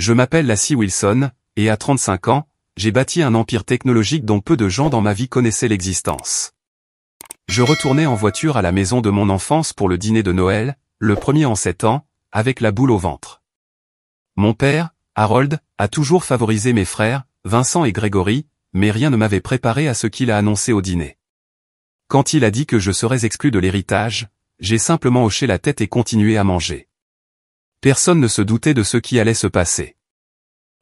Je m'appelle Lassie Wilson, et à 35 ans, j'ai bâti un empire technologique dont peu de gens dans ma vie connaissaient l'existence. Je retournais en voiture à la maison de mon enfance pour le dîner de Noël, le premier en 7 ans, avec la boule au ventre. Mon père, Harold, a toujours favorisé mes frères, Vincent et Grégory, mais rien ne m'avait préparé à ce qu'il a annoncé au dîner. Quand il a dit que je serais exclu de l'héritage, j'ai simplement hoché la tête et continué à manger. Personne ne se doutait de ce qui allait se passer.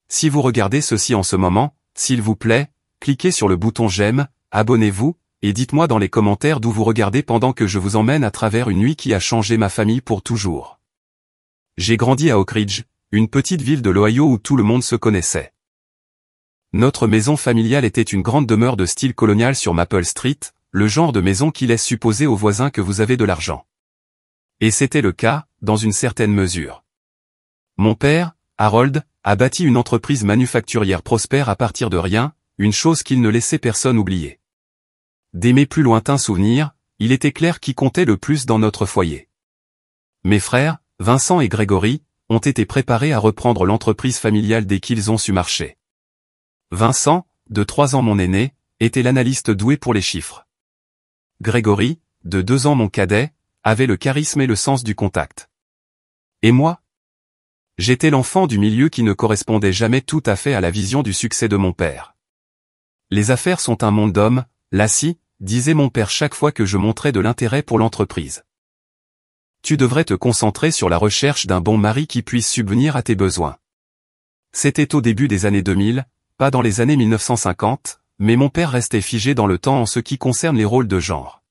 Si vous regardez ceci en ce moment, s'il vous plaît, cliquez sur le bouton j'aime, abonnez-vous, et dites-moi dans les commentaires d'où vous regardez pendant que je vous emmène à travers une nuit qui a changé ma famille pour toujours. J'ai grandi à Oak Ridge, une petite ville de l'Ohio où tout le monde se connaissait. Notre maison familiale était une grande demeure de style colonial sur Maple Street, le genre de maison qui laisse supposer aux voisins que vous avez de l'argent. Et c'était le cas, dans une certaine mesure. Mon père, Harold, a bâti une entreprise manufacturière prospère à partir de rien, une chose qu'il ne laissait personne oublier. Dès mes plus lointains souvenirs, il était clair qui comptait le plus dans notre foyer. Mes frères, Vincent et Grégory, ont été préparés à reprendre l'entreprise familiale dès qu'ils ont su marcher. Vincent, de 3 ans mon aîné, était l'analyste doué pour les chiffres. Grégory, de 2 ans mon cadet, avait le charisme et le sens du contact. Et moi? J'étais l'enfant du milieu qui ne correspondait jamais tout à fait à la vision du succès de mon père. Les affaires sont un monde d'hommes, Lassie, disait mon père chaque fois que je montrais de l'intérêt pour l'entreprise. Tu devrais te concentrer sur la recherche d'un bon mari qui puisse subvenir à tes besoins. C'était au début des années 2000, pas dans les années 1950, mais mon père restait figé dans le temps en ce qui concerne les rôles de genre.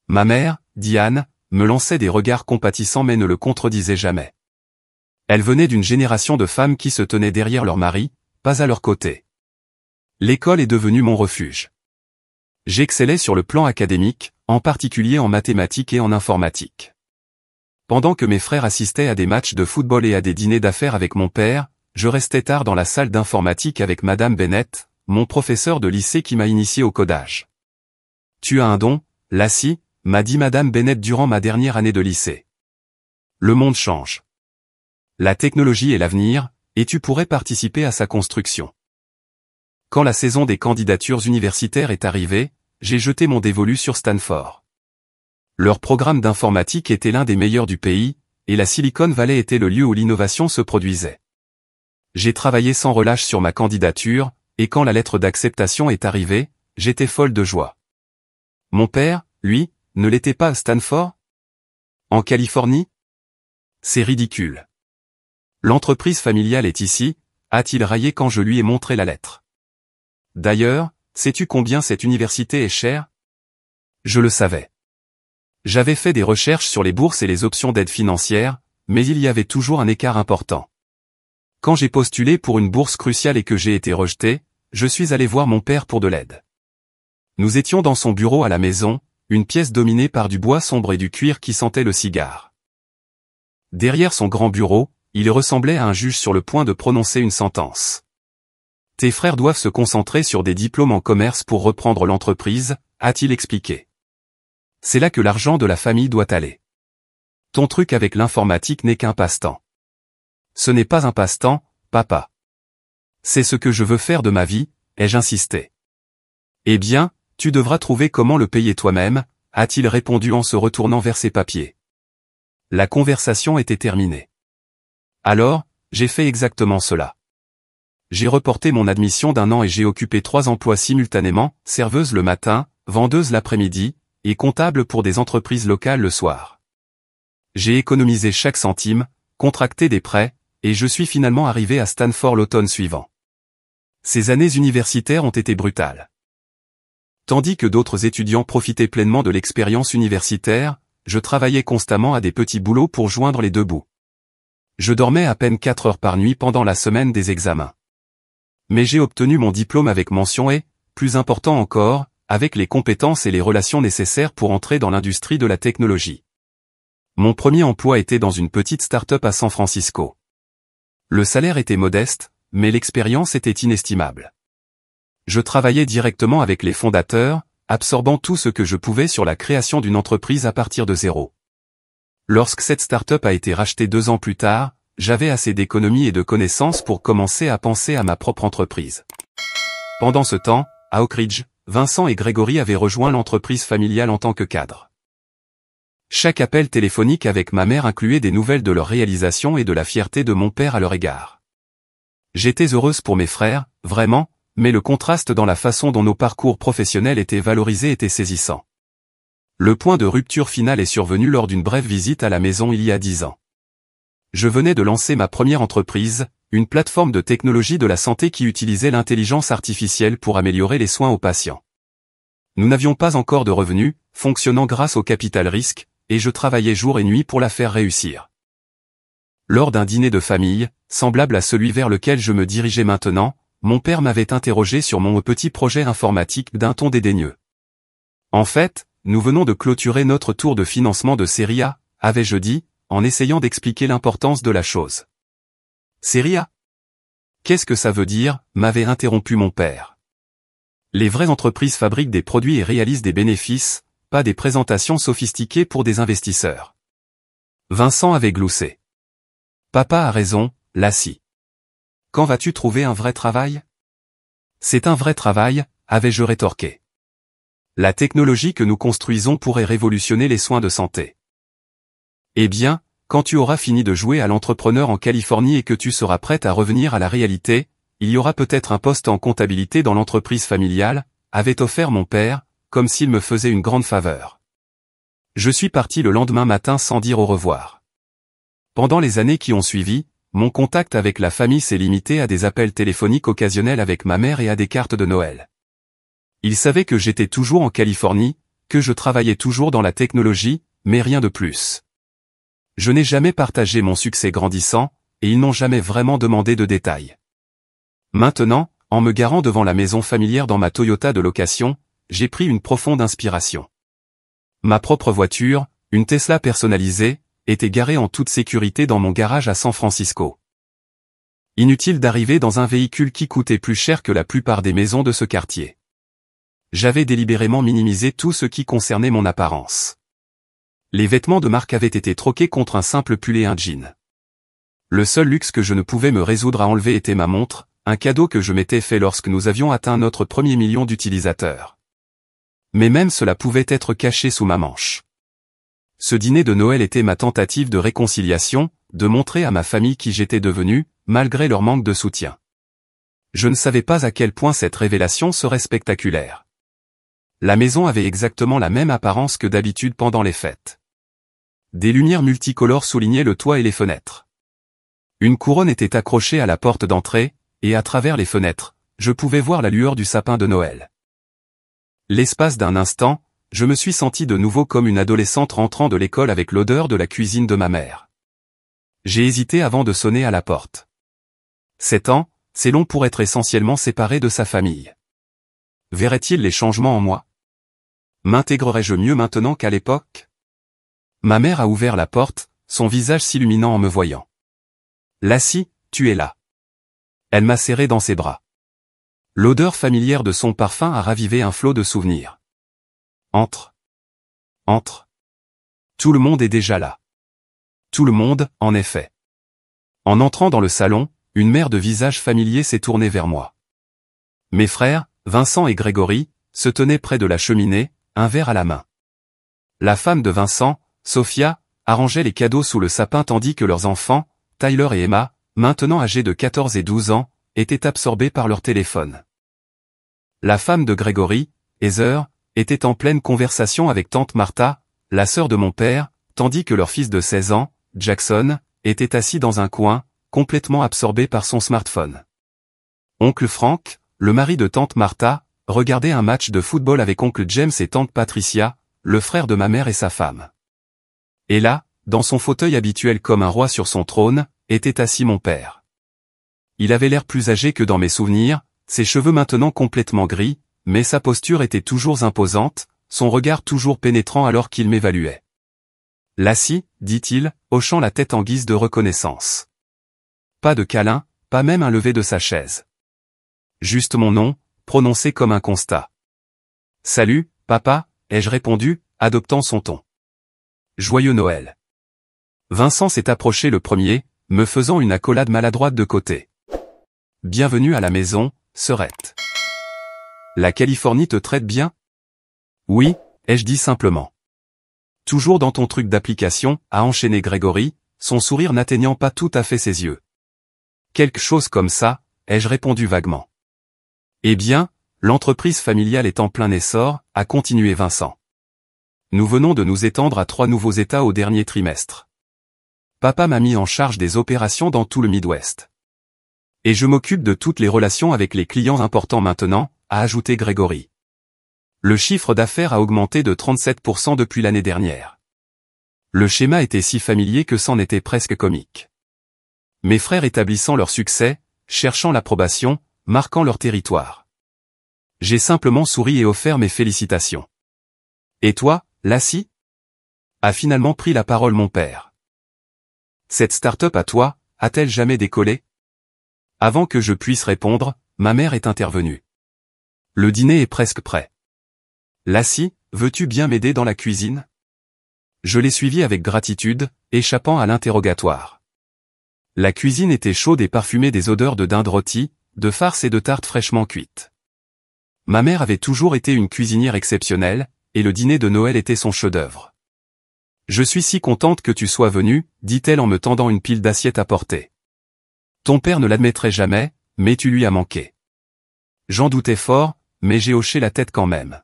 Ma mère, Diane, me lançait des regards compatissants mais ne le contredisait jamais. Elle venait d'une génération de femmes qui se tenaient derrière leur mari, pas à leur côté. L'école est devenue mon refuge. J'excellais sur le plan académique, en particulier en mathématiques et en informatique. Pendant que mes frères assistaient à des matchs de football et à des dîners d'affaires avec mon père, je restais tard dans la salle d'informatique avec Madame Bennett, mon professeur de lycée qui m'a initié au codage. Tu as un don, Lassie, m'a dit Madame Bennett durant ma dernière année de lycée. Le monde change. La technologie est l'avenir, et tu pourrais participer à sa construction. Quand la saison des candidatures universitaires est arrivée, j'ai jeté mon dévolu sur Stanford. Leur programme d'informatique était l'un des meilleurs du pays, et la Silicon Valley était le lieu où l'innovation se produisait. J'ai travaillé sans relâche sur ma candidature, et quand la lettre d'acceptation est arrivée, j'étais folle de joie. Mon père, lui, ne l'était pas à Stanford? En Californie? C'est ridicule. L'entreprise familiale est ici, a-t-il raillé quand je lui ai montré la lettre. D'ailleurs, sais-tu combien cette université est chère? Je le savais. J'avais fait des recherches sur les bourses et les options d'aide financière, mais il y avait toujours un écart important. Quand j'ai postulé pour une bourse cruciale et que j'ai été rejeté, je suis allé voir mon père pour de l'aide. Nous étions dans son bureau à la maison, une pièce dominée par du bois sombre et du cuir qui sentait le cigare. Derrière son grand bureau, il ressemblait à un juge sur le point de prononcer une sentence. Tes frères doivent se concentrer sur des diplômes en commerce pour reprendre l'entreprise, a-t-il expliqué. C'est là que l'argent de la famille doit aller. Ton truc avec l'informatique n'est qu'un passe-temps. Ce n'est pas un passe-temps, papa. C'est ce que je veux faire de ma vie, ai-je insisté. Eh bien, tu devras trouver comment le payer toi-même, a-t-il répondu en se retournant vers ses papiers. La conversation était terminée. Alors, j'ai fait exactement cela. J'ai reporté mon admission d'1 an et j'ai occupé 3 emplois simultanément, serveuse le matin, vendeuse l'après-midi, et comptable pour des entreprises locales le soir. J'ai économisé chaque centime, contracté des prêts, et je suis finalement arrivé à Stanford l'automne suivant. Ces années universitaires ont été brutales. Tandis que d'autres étudiants profitaient pleinement de l'expérience universitaire, je travaillais constamment à des petits boulots pour joindre les deux bouts. Je dormais à peine 4 heures par nuit pendant la semaine des examens. Mais j'ai obtenu mon diplôme avec mention et, plus important encore, avec les compétences et les relations nécessaires pour entrer dans l'industrie de la technologie. Mon premier emploi était dans une petite start-up à San Francisco. Le salaire était modeste, mais l'expérience était inestimable. Je travaillais directement avec les fondateurs, absorbant tout ce que je pouvais sur la création d'une entreprise à partir de zéro. Lorsque cette start-up a été rachetée 2 ans plus tard, j'avais assez d'économies et de connaissances pour commencer à penser à ma propre entreprise. Pendant ce temps, à Oak Ridge, Vincent et Grégory avaient rejoint l'entreprise familiale en tant que cadre. Chaque appel téléphonique avec ma mère incluait des nouvelles de leur réalisation et de la fierté de mon père à leur égard. J'étais heureuse pour mes frères, vraiment, mais le contraste dans la façon dont nos parcours professionnels étaient valorisés était saisissant. Le point de rupture final est survenu lors d'une brève visite à la maison il y a 10 ans. Je venais de lancer ma première entreprise, une plateforme de technologie de la santé qui utilisait l'intelligence artificielle pour améliorer les soins aux patients. Nous n'avions pas encore de revenus, fonctionnant grâce au capital risque, et je travaillais jour et nuit pour la faire réussir. Lors d'un dîner de famille, semblable à celui vers lequel je me dirigeais maintenant, mon père m'avait interrogé sur mon petit projet informatique d'un ton dédaigneux. En fait, nous venons de clôturer notre tour de financement de Série A, avais-je dit, en essayant d'expliquer l'importance de la chose. Série A ? Qu'est-ce que ça veut dire, m'avait interrompu mon père. Les vraies entreprises fabriquent des produits et réalisent des bénéfices, pas des présentations sophistiquées pour des investisseurs. Vincent avait gloussé. Papa a raison, Lassie. Quand vas-tu trouver un vrai travail ? C'est un vrai travail, avais-je rétorqué. La technologie que nous construisons pourrait révolutionner les soins de santé. Eh bien, quand tu auras fini de jouer à l'entrepreneur en Californie et que tu seras prête à revenir à la réalité, il y aura peut-être un poste en comptabilité dans l'entreprise familiale, avait offert mon père, comme s'il me faisait une grande faveur. Je suis parti le lendemain matin sans dire au revoir. Pendant les années qui ont suivi, mon contact avec la famille s'est limité à des appels téléphoniques occasionnels avec ma mère et à des cartes de Noël. Ils savaient que j'étais toujours en Californie, que je travaillais toujours dans la technologie, mais rien de plus. Je n'ai jamais partagé mon succès grandissant, et ils n'ont jamais vraiment demandé de détails. Maintenant, en me garant devant la maison familière dans ma Toyota de location, j'ai pris une profonde inspiration. Ma propre voiture, une Tesla personnalisée, était garée en toute sécurité dans mon garage à San Francisco. Inutile d'arriver dans un véhicule qui coûtait plus cher que la plupart des maisons de ce quartier. J'avais délibérément minimisé tout ce qui concernait mon apparence. Les vêtements de marque avaient été troqués contre un simple pull et un jean. Le seul luxe que je ne pouvais me résoudre à enlever était ma montre, un cadeau que je m'étais fait lorsque nous avions atteint notre premier million d'utilisateurs. Mais même cela pouvait être caché sous ma manche. Ce dîner de Noël était ma tentative de réconciliation, de montrer à ma famille qui j'étais devenu, malgré leur manque de soutien. Je ne savais pas à quel point cette révélation serait spectaculaire. La maison avait exactement la même apparence que d'habitude pendant les fêtes. Des lumières multicolores soulignaient le toit et les fenêtres. Une couronne était accrochée à la porte d'entrée, et à travers les fenêtres, je pouvais voir la lueur du sapin de Noël. L'espace d'un instant, je me suis senti de nouveau comme une adolescente rentrant de l'école avec l'odeur de la cuisine de ma mère. J'ai hésité avant de sonner à la porte. 7 ans, c'est long pour être essentiellement séparé de sa famille. Verrait-il les changements en moi ? M'intégrerais-je mieux maintenant qu'à l'époque ? Ma mère a ouvert la porte, son visage s'illuminant en me voyant. Lassie, tu es là. Elle m'a serré dans ses bras. L'odeur familière de son parfum a ravivé un flot de souvenirs. Entre. Entre. Tout le monde est déjà là. Tout le monde, en effet. En entrant dans le salon, une mère de visage familier s'est tournée vers moi. Mes frères, Vincent et Grégory, se tenaient près de la cheminée, un verre à la main. La femme de Vincent, Sophia, arrangeait les cadeaux sous le sapin tandis que leurs enfants, Tyler et Emma, maintenant âgés de 14 et 12 ans, étaient absorbés par leur téléphone. La femme de Grégory, Heather, était en pleine conversation avec tante Martha, la sœur de mon père, tandis que leur fils de 16 ans, Jackson, était assis dans un coin, complètement absorbé par son smartphone. Oncle Frank, le mari de tante Martha, regardait un match de football avec oncle James et tante Patricia, le frère de ma mère et sa femme. Et là, dans son fauteuil habituel comme un roi sur son trône, était assis mon père. Il avait l'air plus âgé que dans mes souvenirs, ses cheveux maintenant complètement gris, mais sa posture était toujours imposante, son regard toujours pénétrant alors qu'il m'évaluait. Lassie, dit-il, hochant la tête en guise de reconnaissance. Pas de câlin, pas même un lever de sa chaise. Juste mon nom, prononcé comme un constat. Salut, papa, ai-je répondu, adoptant son ton. Joyeux Noël. Vincent s'est approché le premier, me faisant une accolade maladroite de côté. Bienvenue à la maison, sœurette. La Californie te traite bien? Oui, ai-je dit simplement. Toujours dans ton truc d'application, a enchaîné Grégory, son sourire n'atteignant pas tout à fait ses yeux. Quelque chose comme ça, ai-je répondu vaguement. Eh bien, l'entreprise familiale est en plein essor, a continué Vincent. Nous venons de nous étendre à 3 nouveaux États au dernier trimestre. Papa m'a mis en charge des opérations dans tout le Midwest. Et je m'occupe de toutes les relations avec les clients importants maintenant, a ajouté Grégory. Le chiffre d'affaires a augmenté de 37% depuis l'année dernière. Le schéma était si familier que c'en était presque comique. Mes frères établissant leur succès, cherchant l'approbation, marquant leur territoire. J'ai simplement souri et offert mes félicitations. Et toi, Lassie? A finalement pris la parole mon père. Cette start-up à toi, a-t-elle jamais décollé? Avant que je puisse répondre, ma mère est intervenue. Le dîner est presque prêt. Lassie, veux-tu bien m'aider dans la cuisine? Je l'ai suivi avec gratitude, échappant à l'interrogatoire. La cuisine était chaude et parfumée des odeurs de dinde rôtie, de farce et de tartes fraîchement cuites. Ma mère avait toujours été une cuisinière exceptionnelle, et le dîner de Noël était son chef-d'œuvre. Je suis si contente que tu sois venue, dit-elle en me tendant une pile d'assiettes à porter. Ton père ne l'admettrait jamais, mais tu lui as manqué. J'en doutais fort, mais j'ai hoché la tête quand même.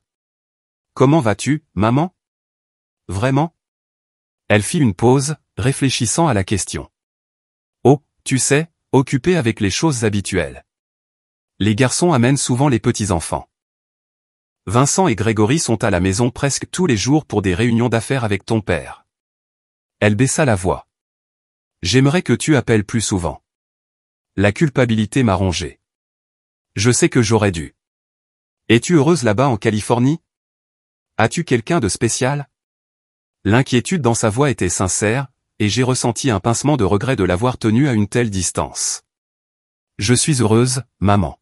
Comment vas-tu, maman? Vraiment? Elle fit une pause, réfléchissant à la question. Oh, tu sais, occupée avec les choses habituelles. Les garçons amènent souvent les petits-enfants. Vincent et Grégory sont à la maison presque tous les jours pour des réunions d'affaires avec ton père. Elle baissa la voix. J'aimerais que tu appelles plus souvent. La culpabilité m'a rongé. Je sais que j'aurais dû. Es-tu heureuse là-bas en Californie? As-tu quelqu'un de spécial? L'inquiétude dans sa voix était sincère, et j'ai ressenti un pincement de regret de l'avoir tenue à une telle distance. Je suis heureuse, maman.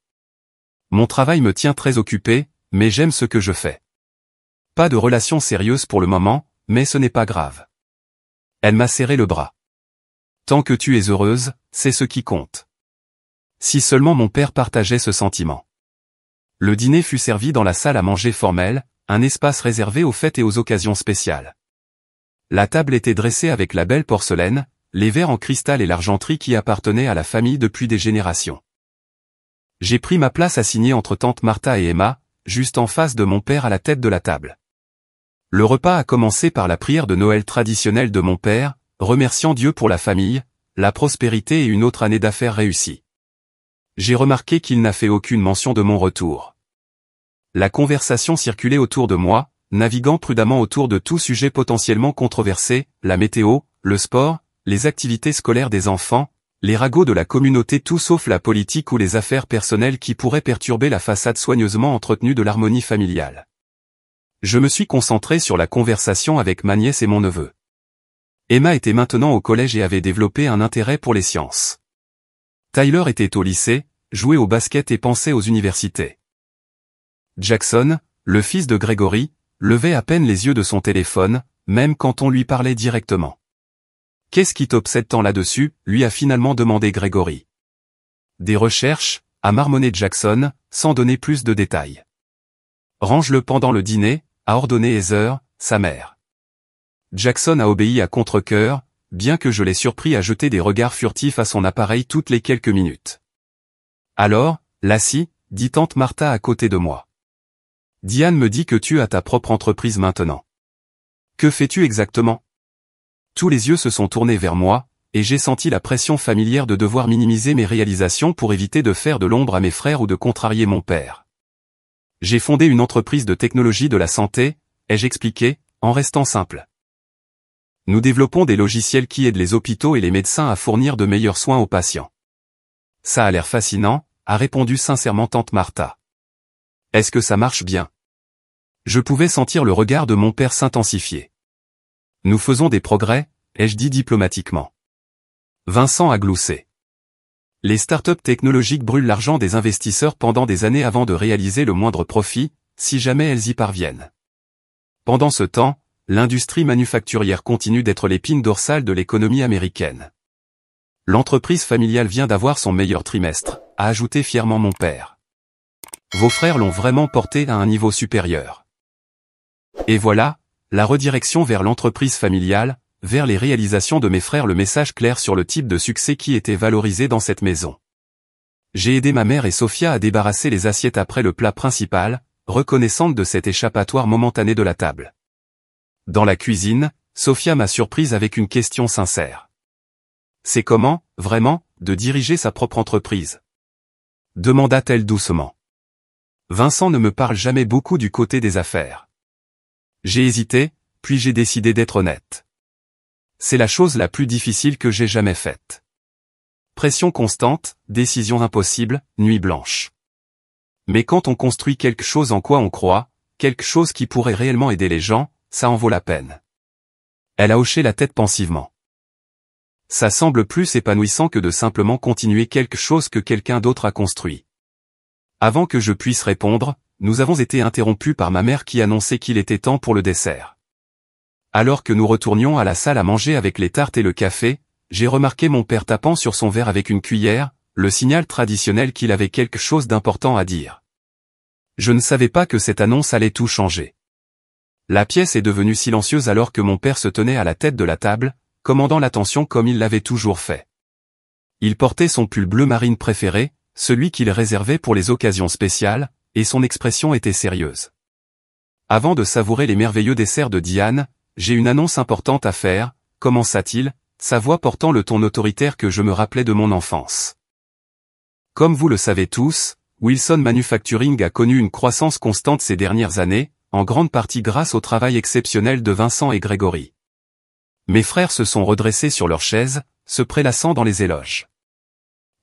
Mon travail me tient très occupé, mais j'aime ce que je fais. Pas de relation sérieuse pour le moment, mais ce n'est pas grave. Elle m'a serré le bras. Tant que tu es heureuse, c'est ce qui compte. Si seulement mon père partageait ce sentiment. Le dîner fut servi dans la salle à manger formelle, un espace réservé aux fêtes et aux occasions spéciales. La table était dressée avec la belle porcelaine, les verres en cristal et l'argenterie qui appartenaient à la famille depuis des générations. J'ai pris ma place assignée entre tante Martha et Emma, juste en face de mon père à la tête de la table. Le repas a commencé par la prière de Noël traditionnelle de mon père, remerciant Dieu pour la famille, la prospérité et une autre année d'affaires réussie. J'ai remarqué qu'il n'a fait aucune mention de mon retour. La conversation circulait autour de moi, naviguant prudemment autour de tout sujet potentiellement controversé, la météo, le sport, les activités scolaires des enfants, les ragots de la communauté tout sauf la politique ou les affaires personnelles qui pourraient perturber la façade soigneusement entretenue de l'harmonie familiale. Je me suis concentré sur la conversation avec ma nièce et mon neveu. Emma était maintenant au collège et avait développé un intérêt pour les sciences. Tyler était au lycée, jouait au basket et pensait aux universités. Jackson, le fils de Grégory, levait à peine les yeux de son téléphone, même quand on lui parlait directement. « Qu'est-ce qui t'obsède tant là-dessus » lui a finalement demandé Grégory. « Des recherches » a marmonné Jackson, sans donner plus de détails. « Range-le pendant le dîner » a ordonné Heather, sa mère. Jackson a obéi à contre-cœur, bien que je l'ai surpris à jeter des regards furtifs à son appareil toutes les quelques minutes. « Alors, Lassie » dit tante Martha à côté de moi. Diane me dit que tu as ta propre entreprise maintenant. Que fais-tu exactement? Tous les yeux se sont tournés vers moi, et j'ai senti la pression familière de devoir minimiser mes réalisations pour éviter de faire de l'ombre à mes frères ou de contrarier mon père. J'ai fondé une entreprise de technologie de la santé, ai-je expliqué, en restant simple. Nous développons des logiciels qui aident les hôpitaux et les médecins à fournir de meilleurs soins aux patients. Ça a l'air fascinant, a répondu sincèrement tante Martha. Est-ce que ça marche bien? Je pouvais sentir le regard de mon père s'intensifier. Nous faisons des progrès, ai-je dit diplomatiquement. Vincent a gloussé. Les startups technologiques brûlent l'argent des investisseurs pendant des années avant de réaliser le moindre profit, si jamais elles y parviennent. Pendant ce temps, l'industrie manufacturière continue d'être l'épine dorsale de l'économie américaine. L'entreprise familiale vient d'avoir son meilleur trimestre, a ajouté fièrement mon père. Vos frères l'ont vraiment porté à un niveau supérieur. Et voilà, la redirection vers l'entreprise familiale, vers les réalisations de mes frères, le message clair sur le type de succès qui était valorisé dans cette maison. J'ai aidé ma mère et Sophia à débarrasser les assiettes après le plat principal, reconnaissante de cet échappatoire momentané de la table. Dans la cuisine, Sophia m'a surprise avec une question sincère. C'est comment, vraiment, de diriger sa propre entreprise? Demanda-t-elle doucement. Vincent ne me parle jamais beaucoup du côté des affaires. J'ai hésité, puis j'ai décidé d'être honnête. C'est la chose la plus difficile que j'ai jamais faite. Pression constante, décisions impossibles, nuit blanche. Mais quand on construit quelque chose en quoi on croit, quelque chose qui pourrait réellement aider les gens, ça en vaut la peine. Elle a hoché la tête pensivement. Ça semble plus épanouissant que de simplement continuer quelque chose que quelqu'un d'autre a construit. Avant que je puisse répondre, nous avons été interrompus par ma mère qui annonçait qu'il était temps pour le dessert. Alors que nous retournions à la salle à manger avec les tartes et le café, j'ai remarqué mon père tapant sur son verre avec une cuillère, le signal traditionnel qu'il avait quelque chose d'important à dire. Je ne savais pas que cette annonce allait tout changer. La pièce est devenue silencieuse alors que mon père se tenait à la tête de la table, commandant l'attention comme il l'avait toujours fait. Il portait son pull bleu marine préféré, celui qu'il réservait pour les occasions spéciales, et son expression était sérieuse. Avant de savourer les merveilleux desserts de Diane, j'ai une annonce importante à faire, commença-t-il, sa voix portant le ton autoritaire que je me rappelais de mon enfance. Comme vous le savez tous, Wilson Manufacturing a connu une croissance constante ces dernières années, en grande partie grâce au travail exceptionnel de Vincent et Grégory. Mes frères se sont redressés sur leurs chaises, se prélassant dans les éloges.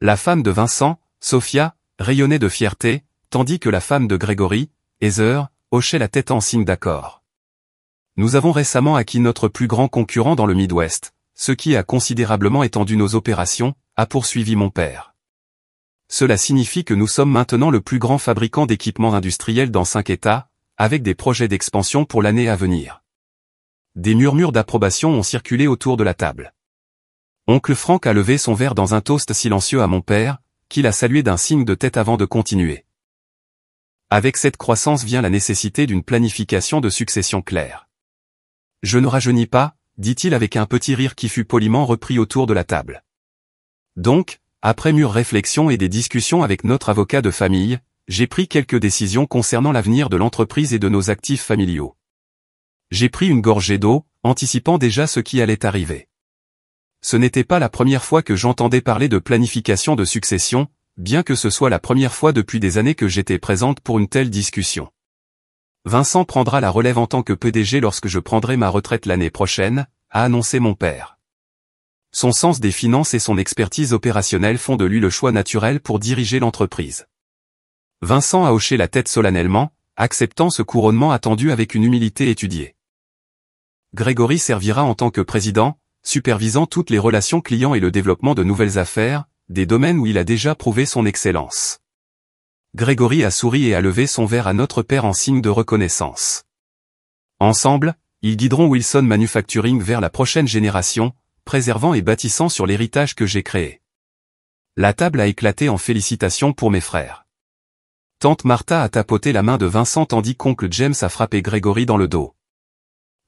La femme de Vincent, Sophia, rayonnait de fierté, tandis que la femme de Grégory, Heather, hochait la tête en signe d'accord. Nous avons récemment acquis notre plus grand concurrent dans le Midwest, ce qui a considérablement étendu nos opérations, a poursuivi mon père. Cela signifie que nous sommes maintenant le plus grand fabricant d'équipements industriels dans 5 États, avec des projets d'expansion pour l'année à venir. Des murmures d'approbation ont circulé autour de la table. Oncle Frank a levé son verre dans un toast silencieux à mon père, qu'il a salué d'un signe de tête avant de continuer. Avec cette croissance vient la nécessité d'une planification de succession claire. Je ne rajeunis pas, dit-il avec un petit rire qui fut poliment repris autour de la table. Donc, après mûre réflexion et des discussions avec notre avocat de famille, j'ai pris quelques décisions concernant l'avenir de l'entreprise et de nos actifs familiaux. J'ai pris une gorgée d'eau, anticipant déjà ce qui allait arriver. Ce n'était pas la première fois que j'entendais parler de planification de succession, bien que ce soit la première fois depuis des années que j'étais présente pour une telle discussion. Vincent prendra la relève en tant que PDG lorsque je prendrai ma retraite l'année prochaine, a annoncé mon père. Son sens des finances et son expertise opérationnelle font de lui le choix naturel pour diriger l'entreprise. Vincent a hoché la tête solennellement, acceptant ce couronnement attendu avec une humilité étudiée. Grégory servira en tant que président, supervisant toutes les relations clients et le développement de nouvelles affaires, des domaines où il a déjà prouvé son excellence. Grégory a souri et a levé son verre à notre père en signe de reconnaissance. Ensemble, ils guideront Wilson Manufacturing vers la prochaine génération, préservant et bâtissant sur l'héritage que j'ai créé. La table a éclaté en félicitations pour mes frères. Tante Martha a tapoté la main de Vincent tandis qu'oncle James a frappé Grégory dans le dos.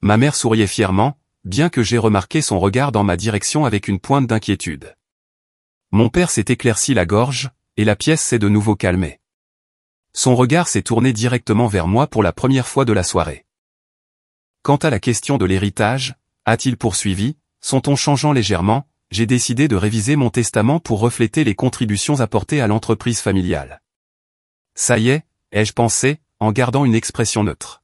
Ma mère souriait fièrement, bien que j'ai remarqué son regard dans ma direction avec une pointe d'inquiétude. Mon père s'est éclairci la gorge, et la pièce s'est de nouveau calmée. Son regard s'est tourné directement vers moi pour la première fois de la soirée. Quant à la question de l'héritage, a-t-il poursuivi, son ton changeant légèrement, j'ai décidé de réviser mon testament pour refléter les contributions apportées à l'entreprise familiale. Ça y est, ai-je pensé, en gardant une expression neutre.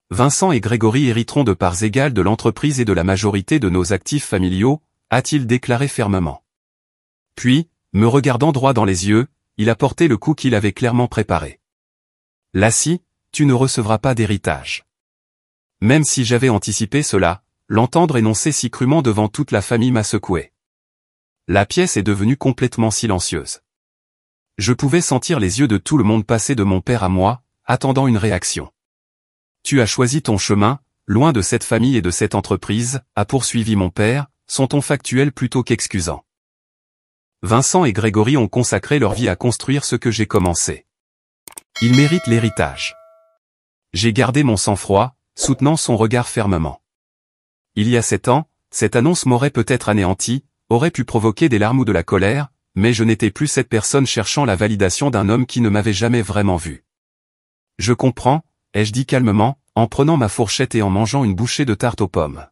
Vincent et Grégory hériteront de parts égales de l'entreprise et de la majorité de nos actifs familiaux, a-t-il déclaré fermement. Puis, me regardant droit dans les yeux, il a porté le coup qu'il avait clairement préparé. Lassie, tu ne recevras pas d'héritage. Même si j'avais anticipé cela, l'entendre énoncer si crûment devant toute la famille m'a secoué. La pièce est devenue complètement silencieuse. Je pouvais sentir les yeux de tout le monde passer de mon père à moi, attendant une réaction. Tu as choisi ton chemin, loin de cette famille et de cette entreprise, a poursuivi mon père, son ton factuel plutôt qu'excusant. Vincent et Grégory ont consacré leur vie à construire ce que j'ai commencé. Ils méritent l'héritage. J'ai gardé mon sang-froid, soutenant son regard fermement. Il y a 7 ans, cette annonce m'aurait peut-être anéanti, aurait pu provoquer des larmes ou de la colère, mais je n'étais plus cette personne cherchant la validation d'un homme qui ne m'avait jamais vraiment vu. Je comprends, ai-je dit calmement, en prenant ma fourchette et en mangeant une bouchée de tarte aux pommes.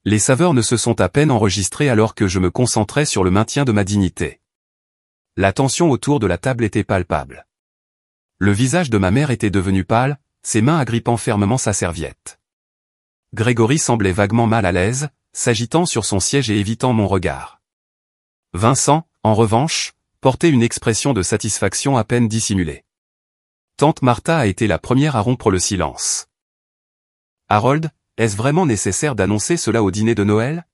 Les saveurs ne se sont à peine enregistrées alors que je me concentrais sur le maintien de ma dignité. La tension autour de la table était palpable. Le visage de ma mère était devenu pâle, ses mains agrippant fermement sa serviette. Grégory semblait vaguement mal à l'aise, s'agitant sur son siège et évitant mon regard. Vincent, en revanche, portait une expression de satisfaction à peine dissimulée. Tante Martha a été la première à rompre le silence. « Harold, est-ce vraiment nécessaire d'annoncer cela au dîner de Noël ?»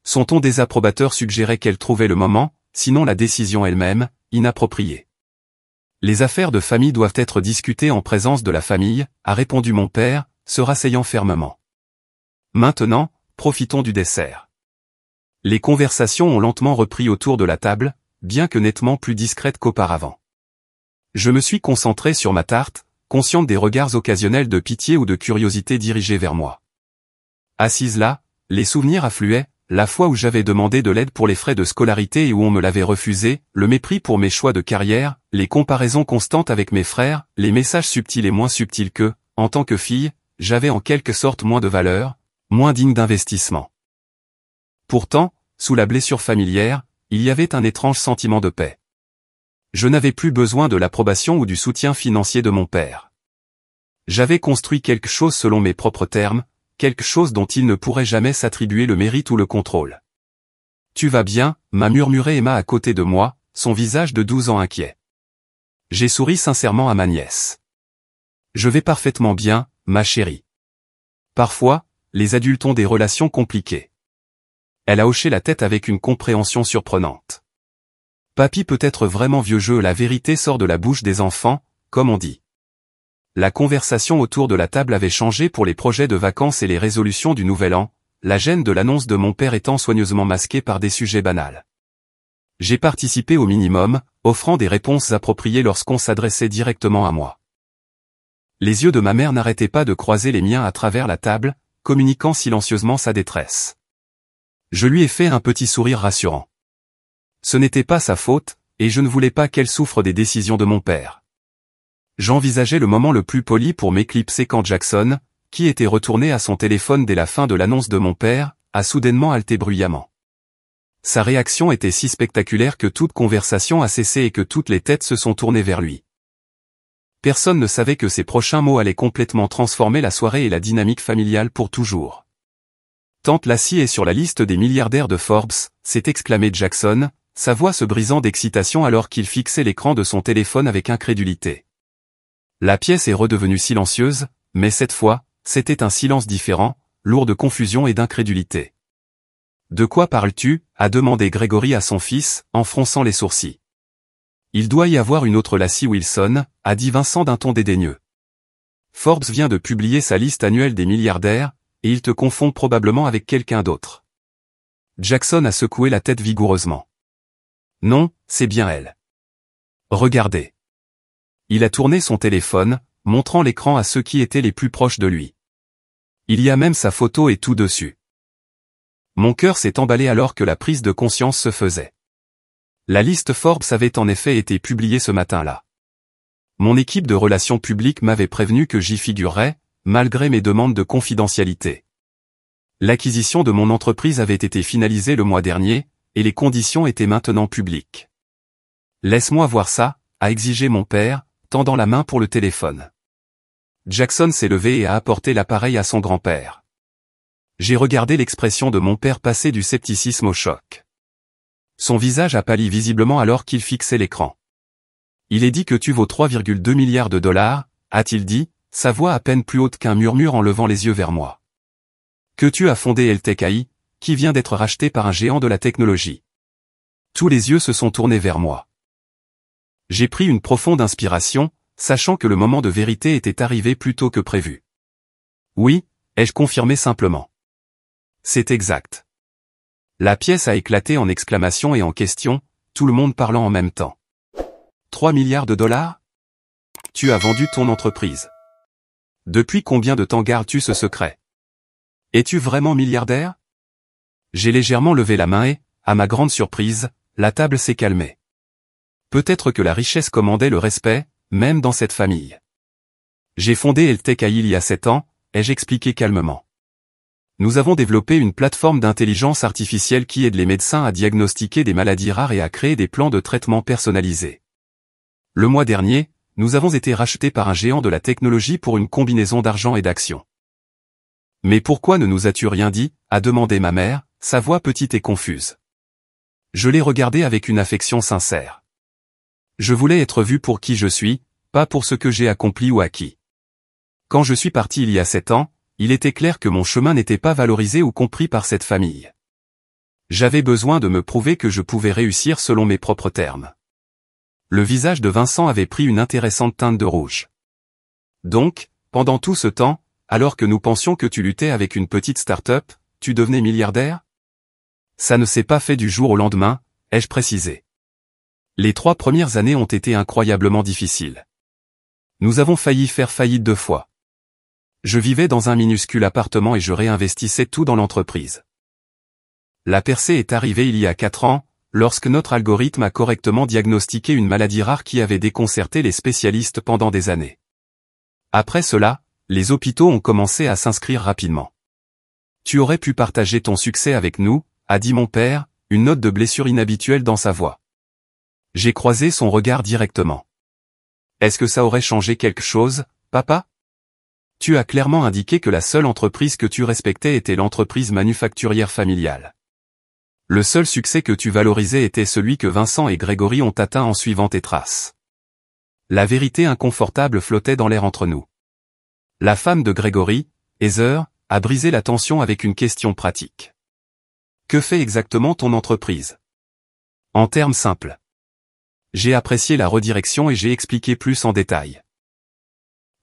Son ton désapprobateur suggérait qu'elle trouvait le moment, sinon la décision elle-même, inappropriée. « Les affaires de famille doivent être discutées en présence de la famille, a répondu mon père, se rasseyant fermement. Maintenant, profitons du dessert. Les conversations ont lentement repris autour de la table, bien que nettement plus discrètes qu'auparavant. Je me suis concentré sur ma tarte, consciente des regards occasionnels de pitié ou de curiosité dirigés vers moi. Assise là, les souvenirs affluaient, la fois où j'avais demandé de l'aide pour les frais de scolarité et où on me l'avait refusé, le mépris pour mes choix de carrière, les comparaisons constantes avec mes frères, les messages subtils et moins subtils que, en tant que fille, j'avais en quelque sorte moins de valeur, moins digne d'investissement. Pourtant, sous la blessure familière, il y avait un étrange sentiment de paix. Je n'avais plus besoin de l'approbation ou du soutien financier de mon père. J'avais construit quelque chose selon mes propres termes, quelque chose dont il ne pourrait jamais s'attribuer le mérite ou le contrôle. « Tu vas bien ?» m'a murmuré Emma à côté de moi, son visage de 12 ans inquiet. J'ai souri sincèrement à ma nièce. « Je vais parfaitement bien, ma chérie. » Parfois, les adultes ont des relations compliquées. Elle a hoché la tête avec une compréhension surprenante. Papy peut être vraiment vieux jeu, la vérité sort de la bouche des enfants, comme on dit. La conversation autour de la table avait changé pour les projets de vacances et les résolutions du nouvel an, la gêne de l'annonce de mon père étant soigneusement masquée par des sujets banals. J'ai participé au minimum, offrant des réponses appropriées lorsqu'on s'adressait directement à moi. Les yeux de ma mère n'arrêtaient pas de croiser les miens à travers la table, communiquant silencieusement sa détresse. Je lui ai fait un petit sourire rassurant. Ce n'était pas sa faute, et je ne voulais pas qu'elle souffre des décisions de mon père. J'envisageais le moment le plus poli pour m'éclipser quand Jackson, qui était retourné à son téléphone dès la fin de l'annonce de mon père, a soudainement halté bruyamment. Sa réaction était si spectaculaire que toute conversation a cessé et que toutes les têtes se sont tournées vers lui. Personne ne savait que ses prochains mots allaient complètement transformer la soirée et la dynamique familiale pour toujours. « Tante Lassie est sur la liste des milliardaires de Forbes », s'est exclamé Jackson, sa voix se brisant d'excitation alors qu'il fixait l'écran de son téléphone avec incrédulité. La pièce est redevenue silencieuse, mais cette fois, c'était un silence différent, lourd de confusion et d'incrédulité. « De quoi parles-tu » a demandé Grégory à son fils, en fronçant les sourcils. « Il doit y avoir une autre Lassie Wilson », a dit Vincent d'un ton dédaigneux. « Forbes vient de publier sa liste annuelle des milliardaires, et il te confond probablement avec quelqu'un d'autre. » Jackson a secoué la tête vigoureusement. « Non, c'est bien elle. Regardez. » Il a tourné son téléphone, montrant l'écran à ceux qui étaient les plus proches de lui. Il y a même sa photo et tout dessus. Mon cœur s'est emballé alors que la prise de conscience se faisait. La liste Forbes avait en effet été publiée ce matin-là. Mon équipe de relations publiques m'avait prévenu que j'y figurerais, malgré mes demandes de confidentialité. L'acquisition de mon entreprise avait été finalisée le mois dernier, et les conditions étaient maintenant publiques. « Laisse-moi voir ça », a exigé mon père, tendant la main pour le téléphone. Jackson s'est levé et a apporté l'appareil à son grand-père. J'ai regardé l'expression de mon père passer du scepticisme au choc. Son visage a pâli visiblement alors qu'il fixait l'écran. « Il est dit que tu vaux 3,2 milliards de dollars, a-t-il dit, sa voix à peine plus haute qu'un murmure en levant les yeux vers moi. Que tu as fondé LTech AI, qui vient d'être racheté par un géant de la technologie. » Tous les yeux se sont tournés vers moi. J'ai pris une profonde inspiration, sachant que le moment de vérité était arrivé plus tôt que prévu. « Oui », ai-je confirmé simplement. « C'est exact. La pièce a éclaté en exclamations et en questions, tout le monde parlant en même temps. 3 milliards de dollars? Tu as vendu ton entreprise. Depuis combien de temps gardes-tu ce secret? Es-tu vraiment milliardaire? J'ai légèrement levé la main et, à ma grande surprise, la table s'est calmée. Peut-être que la richesse commandait le respect, même dans cette famille. J'ai fondé Eltech AI il y a 7 ans, ai-je expliqué calmement. Nous avons développé une plateforme d'intelligence artificielle qui aide les médecins à diagnostiquer des maladies rares et à créer des plans de traitement personnalisés. Le mois dernier, nous avons été rachetés par un géant de la technologie pour une combinaison d'argent et d'actions. Mais pourquoi ne nous as-tu rien dit? A demandé ma mère, sa voix petite et confuse. Je l'ai regardé avec une affection sincère. Je voulais être vu pour qui je suis, pas pour ce que j'ai accompli ou acquis. Quand je suis parti il y a 7 ans, il était clair que mon chemin n'était pas valorisé ou compris par cette famille. J'avais besoin de me prouver que je pouvais réussir selon mes propres termes. Le visage de Vincent avait pris une intéressante teinte de rouge. Donc, pendant tout ce temps, alors que nous pensions que tu luttais avec une petite start-up, tu devenais milliardaire? Ça ne s'est pas fait du jour au lendemain, ai-je précisé. Les 3 premières années ont été incroyablement difficiles. Nous avons failli faire faillite 2 fois. Je vivais dans un minuscule appartement et je réinvestissais tout dans l'entreprise. La percée est arrivée il y a 4 ans, lorsque notre algorithme a correctement diagnostiqué une maladie rare qui avait déconcerté les spécialistes pendant des années. Après cela, les hôpitaux ont commencé à s'inscrire rapidement. Tu aurais pu partager ton succès avec nous, a dit mon père, une note de blessure inhabituelle dans sa voix. J'ai croisé son regard directement. Est-ce que ça aurait changé quelque chose, papa? Tu as clairement indiqué que la seule entreprise que tu respectais était l'entreprise manufacturière familiale. Le seul succès que tu valorisais était celui que Vincent et Grégory ont atteint en suivant tes traces. La vérité inconfortable flottait dans l'air entre nous. La femme de Grégory, Heather, a brisé la tension avec une question pratique. Que fait exactement ton entreprise? En termes simples. J'ai apprécié la redirection et j'ai expliqué plus en détail.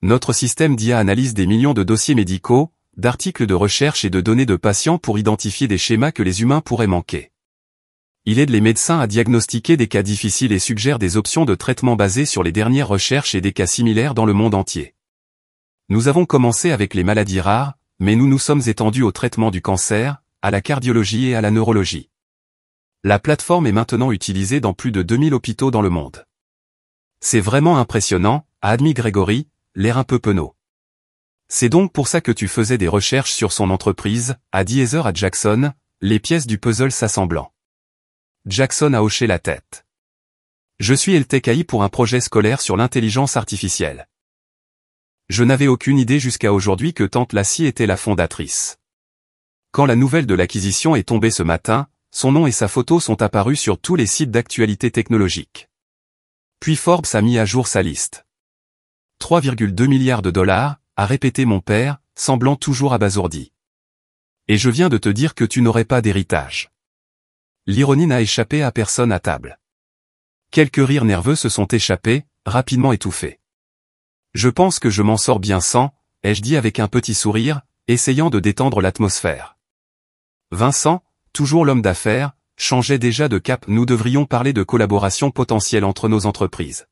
Notre système d'IA analyse des millions de dossiers médicaux, d'articles de recherche et de données de patients pour identifier des schémas que les humains pourraient manquer. Il aide les médecins à diagnostiquer des cas difficiles et suggère des options de traitement basées sur les dernières recherches et des cas similaires dans le monde entier. Nous avons commencé avec les maladies rares, mais nous nous sommes étendus au traitement du cancer, à la cardiologie et à la neurologie. La plateforme est maintenant utilisée dans plus de 2000 hôpitaux dans le monde. C'est vraiment impressionnant, a admis Grégory, l'air un peu penaud. C'est donc pour ça que tu faisais des recherches sur son entreprise, a dit Heather à Jackson, les pièces du puzzle s'assemblant. Jackson a hoché la tête. Je suis Eltech AI pour un projet scolaire sur l'intelligence artificielle. Je n'avais aucune idée jusqu'à aujourd'hui que tante Lassie était la fondatrice. Quand la nouvelle de l'acquisition est tombée ce matin, son nom et sa photo sont apparus sur tous les sites d'actualité technologique. Puis Forbes a mis à jour sa liste. 3,2 milliards de dollars, a répété mon père, semblant toujours abasourdi. Et je viens de te dire que tu n'aurais pas d'héritage. L'ironie n'a échappé à personne à table. Quelques rires nerveux se sont échappés, rapidement étouffés. Je pense que je m'en sors bien sans, ai-je dit avec un petit sourire, essayant de détendre l'atmosphère. Vincent, toujours l'homme d'affaires, changeait déjà de cap. Nous devrions parler de collaboration potentielle entre nos entreprises.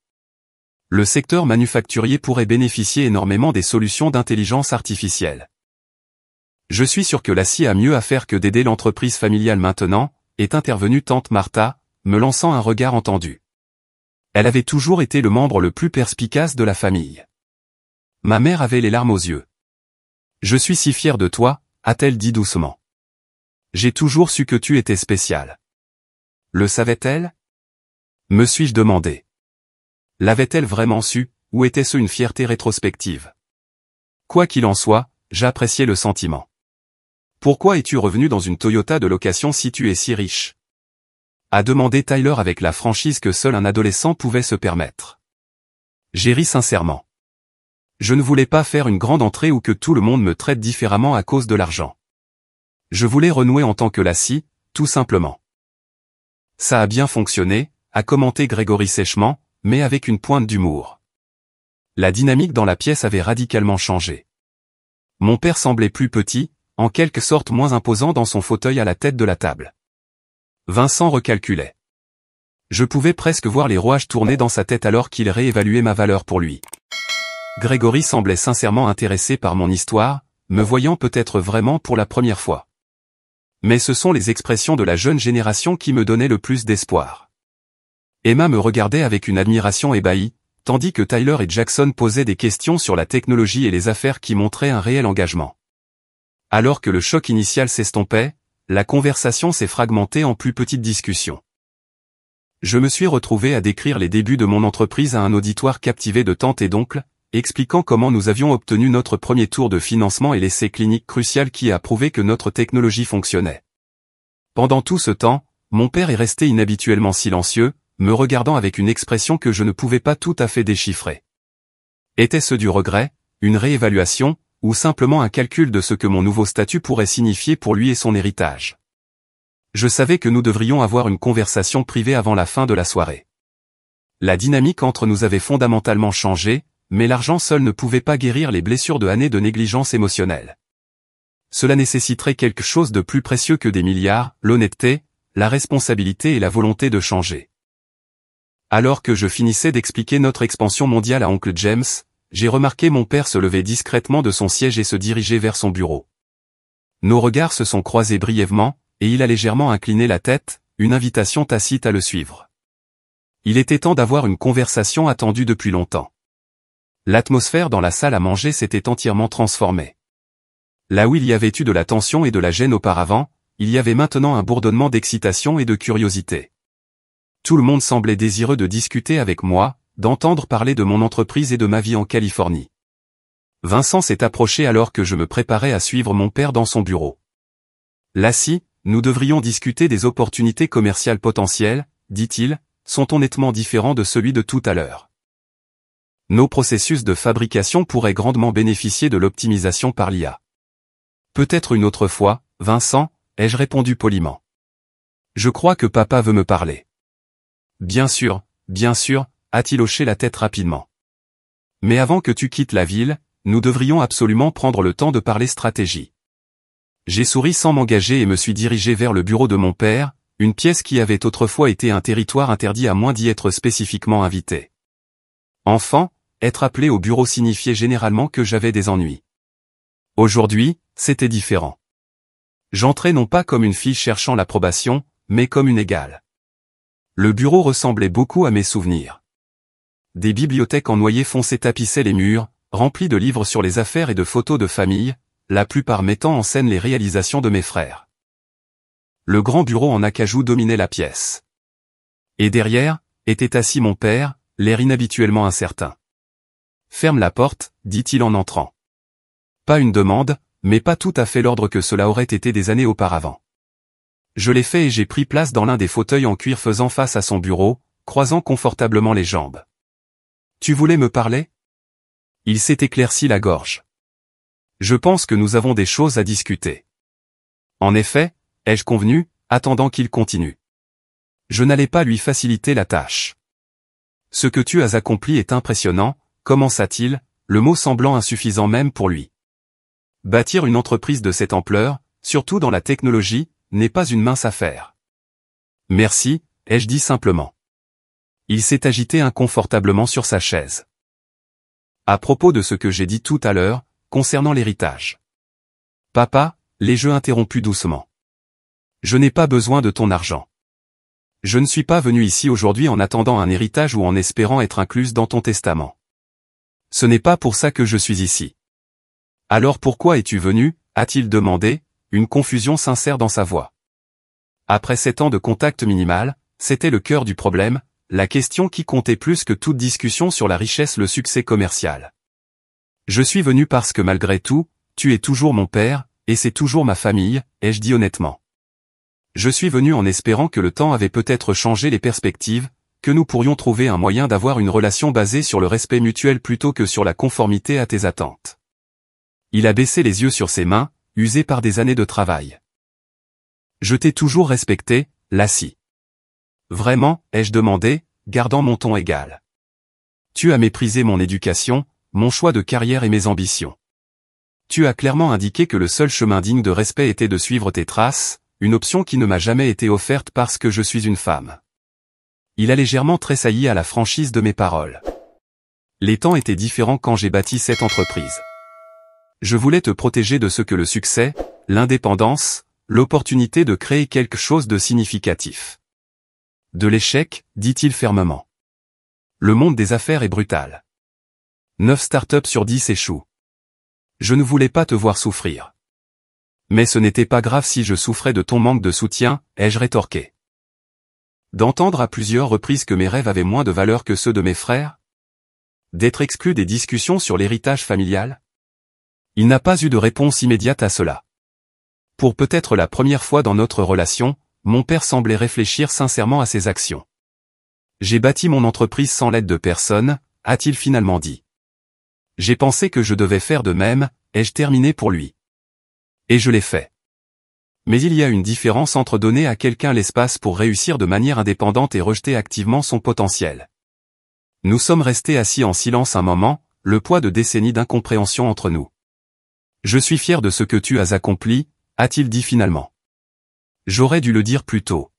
Le secteur manufacturier pourrait bénéficier énormément des solutions d'intelligence artificielle. Je suis sûr que Lassie a mieux à faire que d'aider l'entreprise familiale maintenant, est intervenue tante Martha, me lançant un regard entendu. Elle avait toujours été le membre le plus perspicace de la famille. Ma mère avait les larmes aux yeux. Je suis si fière de toi, a-t-elle dit doucement. J'ai toujours su que tu étais spécial. Le savait-elle? Me suis-je demandé. L'avait-elle vraiment su, ou était-ce une fierté rétrospective? Quoi qu'il en soit, j'appréciais le sentiment. Pourquoi es-tu revenu dans une Toyota de location si tu es si riche? A demandé Tyler avec la franchise que seul un adolescent pouvait se permettre. J'ai ri sincèrement. Je ne voulais pas faire une grande entrée ou que tout le monde me traite différemment à cause de l'argent. Je voulais renouer en tant que Lassie, tout simplement. Ça a bien fonctionné, a commenté Grégory sèchement, mais avec une pointe d'humour. La dynamique dans la pièce avait radicalement changé. Mon père semblait plus petit, en quelque sorte moins imposant dans son fauteuil à la tête de la table. Vincent recalculait. Je pouvais presque voir les rouages tourner dans sa tête alors qu'il réévaluait ma valeur pour lui. Grégory semblait sincèrement intéressé par mon histoire, me voyant peut-être vraiment pour la première fois. Mais ce sont les expressions de la jeune génération qui me donnaient le plus d'espoir. Emma me regardait avec une admiration ébahie, tandis que Tyler et Jackson posaient des questions sur la technologie et les affaires qui montraient un réel engagement. Alors que le choc initial s'estompait, la conversation s'est fragmentée en plus petites discussions. Je me suis retrouvé à décrire les débuts de mon entreprise à un auditoire captivé de tantes et d'oncles, expliquant comment nous avions obtenu notre premier tour de financement et l'essai clinique crucial qui a prouvé que notre technologie fonctionnait. Pendant tout ce temps, mon père est resté inhabituellement silencieux, me regardant avec une expression que je ne pouvais pas tout à fait déchiffrer. Était-ce du regret, une réévaluation, ou simplement un calcul de ce que mon nouveau statut pourrait signifier pour lui et son héritage? Je savais que nous devrions avoir une conversation privée avant la fin de la soirée. La dynamique entre nous avait fondamentalement changé, mais l'argent seul ne pouvait pas guérir les blessures de années de négligence émotionnelle. Cela nécessiterait quelque chose de plus précieux que des milliards, l'honnêteté, la responsabilité et la volonté de changer. Alors que je finissais d'expliquer notre expansion mondiale à Oncle James, j'ai remarqué mon père se lever discrètement de son siège et se diriger vers son bureau. Nos regards se sont croisés brièvement, et il a légèrement incliné la tête, une invitation tacite à le suivre. Il était temps d'avoir une conversation attendue depuis longtemps. L'atmosphère dans la salle à manger s'était entièrement transformée. Là où il y avait eu de la tension et de la gêne auparavant, il y avait maintenant un bourdonnement d'excitation et de curiosité. Tout le monde semblait désireux de discuter avec moi, d'entendre parler de mon entreprise et de ma vie en Californie. Vincent s'est approché alors que je me préparais à suivre mon père dans son bureau. Lassie, nous devrions discuter des opportunités commerciales potentielles, dit-il, sont honnêtement différents de celui de tout à l'heure. Nos processus de fabrication pourraient grandement bénéficier de l'optimisation par l'IA. Peut-être une autre fois, Vincent, ai-je répondu poliment. Je crois que papa veut me parler. Bien sûr, a-t-il hoché la tête rapidement. Mais avant que tu quittes la ville, nous devrions absolument prendre le temps de parler stratégie. J'ai souri sans m'engager et me suis dirigé vers le bureau de mon père, une pièce qui avait autrefois été un territoire interdit à moins d'y être spécifiquement invité. Enfant, être appelé au bureau signifiait généralement que j'avais des ennuis. Aujourd'hui, c'était différent. J'entrais non pas comme une fille cherchant l'approbation, mais comme une égale. Le bureau ressemblait beaucoup à mes souvenirs. Des bibliothèques en noyer foncé tapissaient les murs, remplis de livres sur les affaires et de photos de famille, la plupart mettant en scène les réalisations de mes frères. Le grand bureau en acajou dominait la pièce. Et derrière, était assis mon père, l'air inhabituellement incertain. « Ferme la porte », dit-il en entrant. Pas une demande, mais pas tout à fait l'ordre que cela aurait été des années auparavant. Je l'ai fait et j'ai pris place dans l'un des fauteuils en cuir faisant face à son bureau, croisant confortablement les jambes. « Tu voulais me parler ?» Il s'est éclairci la gorge. « Je pense que nous avons des choses à discuter. » En effet, ai-je convenu, attendant qu'il continue. Je n'allais pas lui faciliter la tâche. « Ce que tu as accompli est impressionnant », commença-t-il, le mot semblant insuffisant même pour lui. Bâtir une entreprise de cette ampleur, surtout dans la technologie, n'est pas une mince affaire. Merci, ai-je dit simplement. Il s'est agité inconfortablement sur sa chaise. À propos de ce que j'ai dit tout à l'heure, concernant l'héritage. Papa, l'ai-je interrompu doucement. Je n'ai pas besoin de ton argent. Je ne suis pas venu ici aujourd'hui en attendant un héritage ou en espérant être incluse dans ton testament. Ce n'est pas pour ça que je suis ici. Alors pourquoi es-tu venu, a-t-il demandé, une confusion sincère dans sa voix. Après 7 ans de contact minimal, c'était le cœur du problème, la question qui comptait plus que toute discussion sur la richesse, le succès commercial. Je suis venu parce que malgré tout, tu es toujours mon père, et c'est toujours ma famille, ai-je dit honnêtement. Je suis venu en espérant que le temps avait peut-être changé les perspectives, que nous pourrions trouver un moyen d'avoir une relation basée sur le respect mutuel plutôt que sur la conformité à tes attentes. Il a baissé les yeux sur ses mains, usées par des années de travail. Je t'ai toujours respecté, Lassie. Vraiment, ai-je demandé, gardant mon ton égal. Tu as méprisé mon éducation, mon choix de carrière et mes ambitions. Tu as clairement indiqué que le seul chemin digne de respect était de suivre tes traces, une option qui ne m'a jamais été offerte parce que je suis une femme. Il a légèrement tressailli à la franchise de mes paroles. Les temps étaient différents quand j'ai bâti cette entreprise. Je voulais te protéger de ce que le succès, l'indépendance, l'opportunité de créer quelque chose de significatif. De l'échec, dit-il fermement. Le monde des affaires est brutal. 9 startups sur 10 échouent. Je ne voulais pas te voir souffrir. Mais ce n'était pas grave si je souffrais de ton manque de soutien, ai-je rétorqué. D'entendre à plusieurs reprises que mes rêves avaient moins de valeur que ceux de mes frères? D'être exclu des discussions sur l'héritage familial? Il n'a pas eu de réponse immédiate à cela. Pour peut-être la première fois dans notre relation, mon père semblait réfléchir sincèrement à ses actions. J'ai bâti mon entreprise sans l'aide de personne, a-t-il finalement dit. J'ai pensé que je devais faire de même, ai-je terminé pour lui. Et je l'ai fait. Mais il y a une différence entre donner à quelqu'un l'espace pour réussir de manière indépendante et rejeter activement son potentiel. Nous sommes restés assis en silence un moment, le poids de décennies d'incompréhension entre nous. Je suis fier de ce que tu as accompli, a-t-il dit finalement. J'aurais dû le dire plus tôt.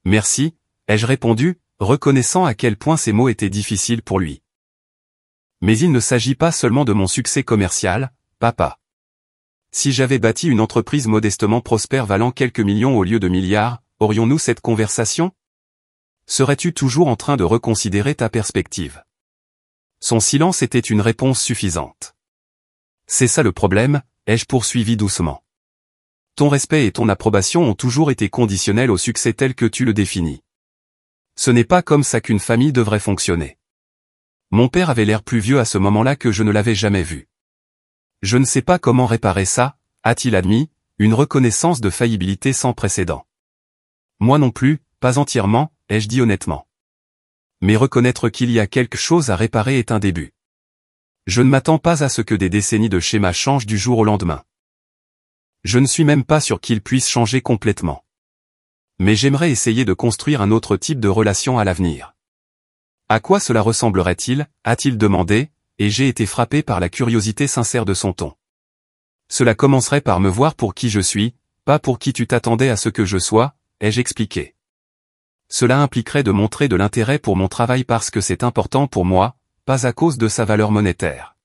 Merci, ai-je répondu, reconnaissant à quel point ces mots étaient difficiles pour lui. Mais il ne s'agit pas seulement de mon succès commercial, papa. Si j'avais bâti une entreprise modestement prospère valant quelques millions au lieu de milliards, aurions-nous cette conversation? Serais-tu toujours en train de reconsidérer ta perspective? Son silence était une réponse suffisante. C'est ça le problème, ai-je poursuivi doucement. Ton respect et ton approbation ont toujours été conditionnels au succès tel que tu le définis. Ce n'est pas comme ça qu'une famille devrait fonctionner. Mon père avait l'air plus vieux à ce moment-là que je ne l'avais jamais vu. Je ne sais pas comment réparer ça, a-t-il admis, une reconnaissance de faillibilité sans précédent. Moi non plus, pas entièrement, ai-je dit honnêtement. Mais reconnaître qu'il y a quelque chose à réparer est un début. Je ne m'attends pas à ce que des décennies de schémas changent du jour au lendemain. Je ne suis même pas sûr qu'ils puissent changer complètement. Mais j'aimerais essayer de construire un autre type de relation à l'avenir. À quoi cela ressemblerait-il, a-t-il demandé, et j'ai été frappé par la curiosité sincère de son ton. Cela commencerait par me voir pour qui je suis, pas pour qui tu t'attendais à ce que je sois, ai-je expliqué. Cela impliquerait de montrer de l'intérêt pour mon travail parce que c'est important pour moi, pas à cause de sa valeur monétaire.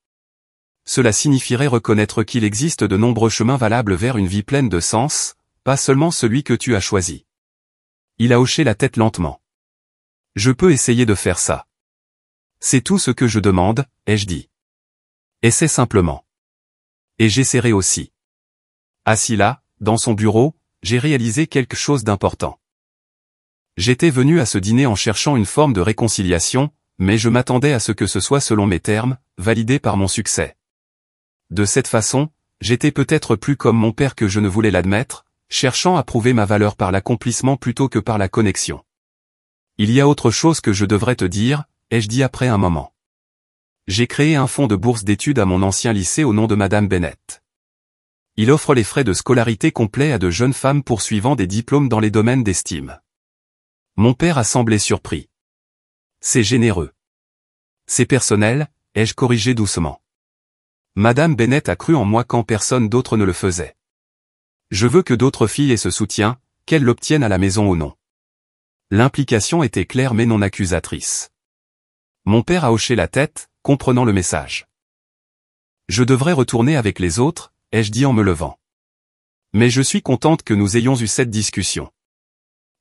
Cela signifierait reconnaître qu'il existe de nombreux chemins valables vers une vie pleine de sens, pas seulement celui que tu as choisi. Il a hoché la tête lentement. Je peux essayer de faire ça. C'est tout ce que je demande, ai-je dit. Essaie simplement. Et j'essaierai aussi. Assis là, dans son bureau, j'ai réalisé quelque chose d'important. J'étais venu à ce dîner en cherchant une forme de réconciliation, mais je m'attendais à ce que ce soit selon mes termes, validé par mon succès. De cette façon, j'étais peut-être plus comme mon père que je ne voulais l'admettre, cherchant à prouver ma valeur par l'accomplissement plutôt que par la connexion. Il y a autre chose que je devrais te dire, ai-je dit après un moment. J'ai créé un fonds de bourse d'études à mon ancien lycée au nom de Madame Bennett. Il offre les frais de scolarité complets à de jeunes femmes poursuivant des diplômes dans les domaines d'estime. Mon père a semblé surpris. C'est généreux. C'est personnel, ai-je corrigé doucement. Madame Bennett a cru en moi quand personne d'autre ne le faisait. Je veux que d'autres filles aient ce soutien, qu'elles l'obtiennent à la maison ou non. L'implication était claire mais non accusatrice. Mon père a hoché la tête, comprenant le message. Je devrais retourner avec les autres, ai-je dit en me levant. Mais je suis contente que nous ayons eu cette discussion.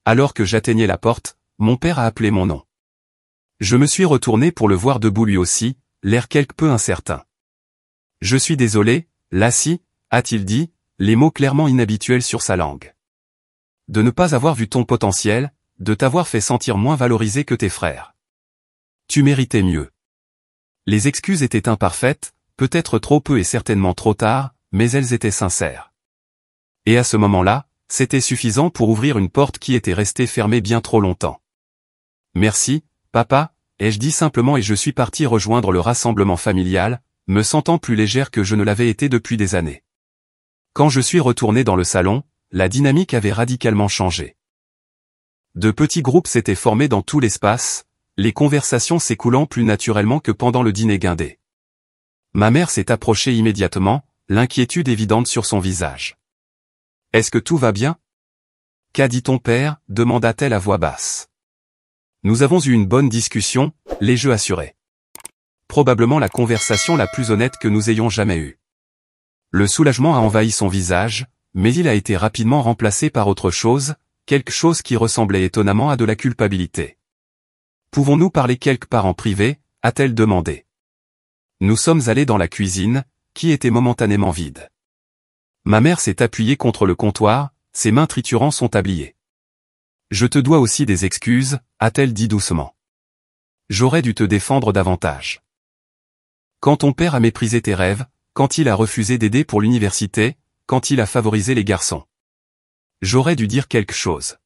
Alors que j'atteignais la porte, mon père a appelé mon nom. Je me suis retourné pour le voir debout lui aussi, l'air quelque peu incertain. Je suis désolé, Lassie, a-t-il dit, les mots clairement inhabituels sur sa langue. De ne pas avoir vu ton potentiel, de t'avoir fait sentir moins valorisé que tes frères. Tu méritais mieux. Les excuses étaient imparfaites, peut-être trop peu et certainement trop tard, mais elles étaient sincères. Et à ce moment-là, c'était suffisant pour ouvrir une porte qui était restée fermée bien trop longtemps. Merci, papa, ai-je dit simplement et je suis parti rejoindre le rassemblement familial, me sentant plus légère que je ne l'avais été depuis des années. Quand je suis retourné dans le salon, la dynamique avait radicalement changé. De petits groupes s'étaient formés dans tout l'espace, les conversations s'écoulant plus naturellement que pendant le dîner guindé. Ma mère s'est approchée immédiatement, l'inquiétude évidente sur son visage. « Est-ce que tout va bien » Qu'a dit ton père, demanda-t-elle à voix basse. Nous avons eu une bonne discussion, les jeux assurés. Probablement la conversation la plus honnête que nous ayons jamais eue. Le soulagement a envahi son visage, mais il a été rapidement remplacé par autre chose, quelque chose qui ressemblait étonnamment à de la culpabilité. Pouvons-nous parler quelque part en privé, a-t-elle demandé. Nous sommes allés dans la cuisine, qui était momentanément vide. Ma mère s'est appuyée contre le comptoir, ses mains triturant son tablier. Je te dois aussi des excuses, a-t-elle dit doucement. J'aurais dû te défendre davantage. Quand ton père a méprisé tes rêves, quand il a refusé d'aider pour l'université, quand il a favorisé les garçons. J'aurais dû dire quelque chose.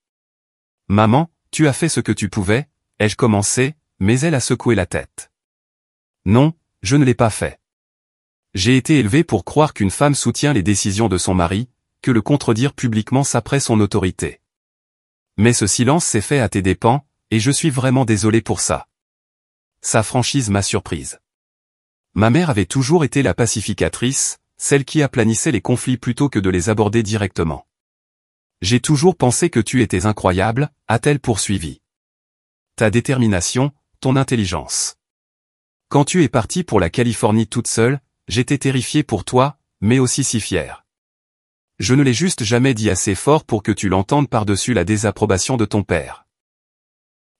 Maman, tu as fait ce que tu pouvais, ai-je commencé, mais elle a secoué la tête. Non, je ne l'ai pas fait. J'ai été élevé pour croire qu'une femme soutient les décisions de son mari, que le contredire publiquement saperait son autorité. Mais ce silence s'est fait à tes dépens, et je suis vraiment désolé pour ça. Sa franchise m'a surprise. Ma mère avait toujours été la pacificatrice, celle qui aplanissait les conflits plutôt que de les aborder directement. J'ai toujours pensé que tu étais incroyable, a-t-elle poursuivi. Ta détermination, ton intelligence. Quand tu es partie pour la Californie toute seule, j'étais terrifié pour toi, mais aussi si fier. Je ne l'ai juste jamais dit assez fort pour que tu l'entendes par-dessus la désapprobation de ton père.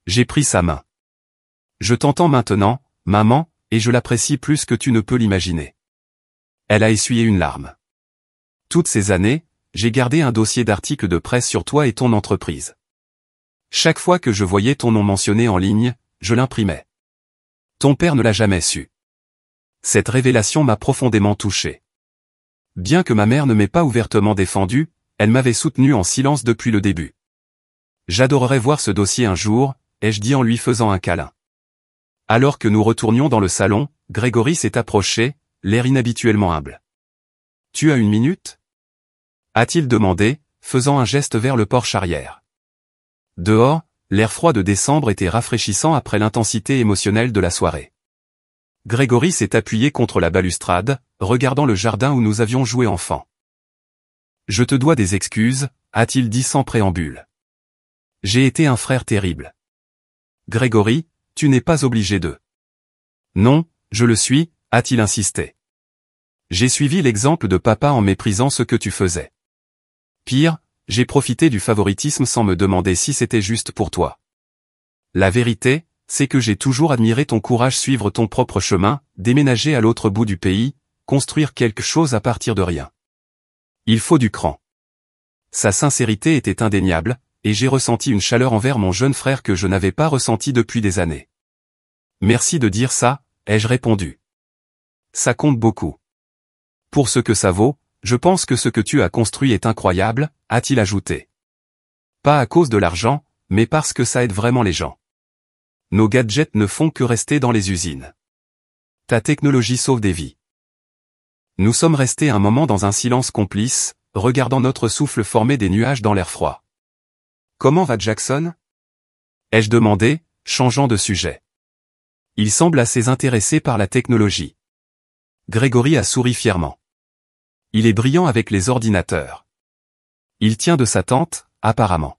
J'ai pris sa main. Je t'entends maintenant, maman, et je l'apprécie plus que tu ne peux l'imaginer. Elle a essuyé une larme. Toutes ces années, j'ai gardé un dossier d'articles de presse sur toi et ton entreprise. Chaque fois que je voyais ton nom mentionné en ligne, je l'imprimais. Ton père ne l'a jamais su. Cette révélation m'a profondément touché. Bien que ma mère ne m'ait pas ouvertement défendu, elle m'avait soutenu en silence depuis le début. J'adorerais voir ce dossier un jour, ai-je dit en lui faisant un câlin. Alors que nous retournions dans le salon, Grégory s'est approché, l'air inhabituellement humble. Tu as une minute ? A-t-il demandé, faisant un geste vers le porche arrière. Dehors, l'air froid de décembre était rafraîchissant après l'intensité émotionnelle de la soirée. Grégory s'est appuyé contre la balustrade, regardant le jardin où nous avions joué enfant. Je te dois des excuses, a-t-il dit sans préambule. J'ai été un frère terrible. Grégory, tu n'es pas obligé de. Non, je le suis, a-t-il insisté. J'ai suivi l'exemple de papa en méprisant ce que tu faisais. Pire, j'ai profité du favoritisme sans me demander si c'était juste pour toi. La vérité, c'est que j'ai toujours admiré ton courage suivre ton propre chemin, déménager à l'autre bout du pays, construire quelque chose à partir de rien. Il faut du cran. Sa sincérité était indéniable, et j'ai ressenti une chaleur envers mon jeune frère que je n'avais pas ressentie depuis des années. Merci de dire ça, ai-je répondu. Ça compte beaucoup. Pour ce que ça vaut, je pense que ce que tu as construit est incroyable, a-t-il ajouté. Pas à cause de l'argent, mais parce que ça aide vraiment les gens. Nos gadgets ne font que rester dans les usines. Ta technologie sauve des vies. Nous sommes restés un moment dans un silence complice, regardant notre souffle former des nuages dans l'air froid. Comment va Jackson ? Ai-je demandé, changeant de sujet. Il semble assez intéressé par la technologie. Grégory a souri fièrement. Il est brillant avec les ordinateurs. Il tient de sa tante, apparemment.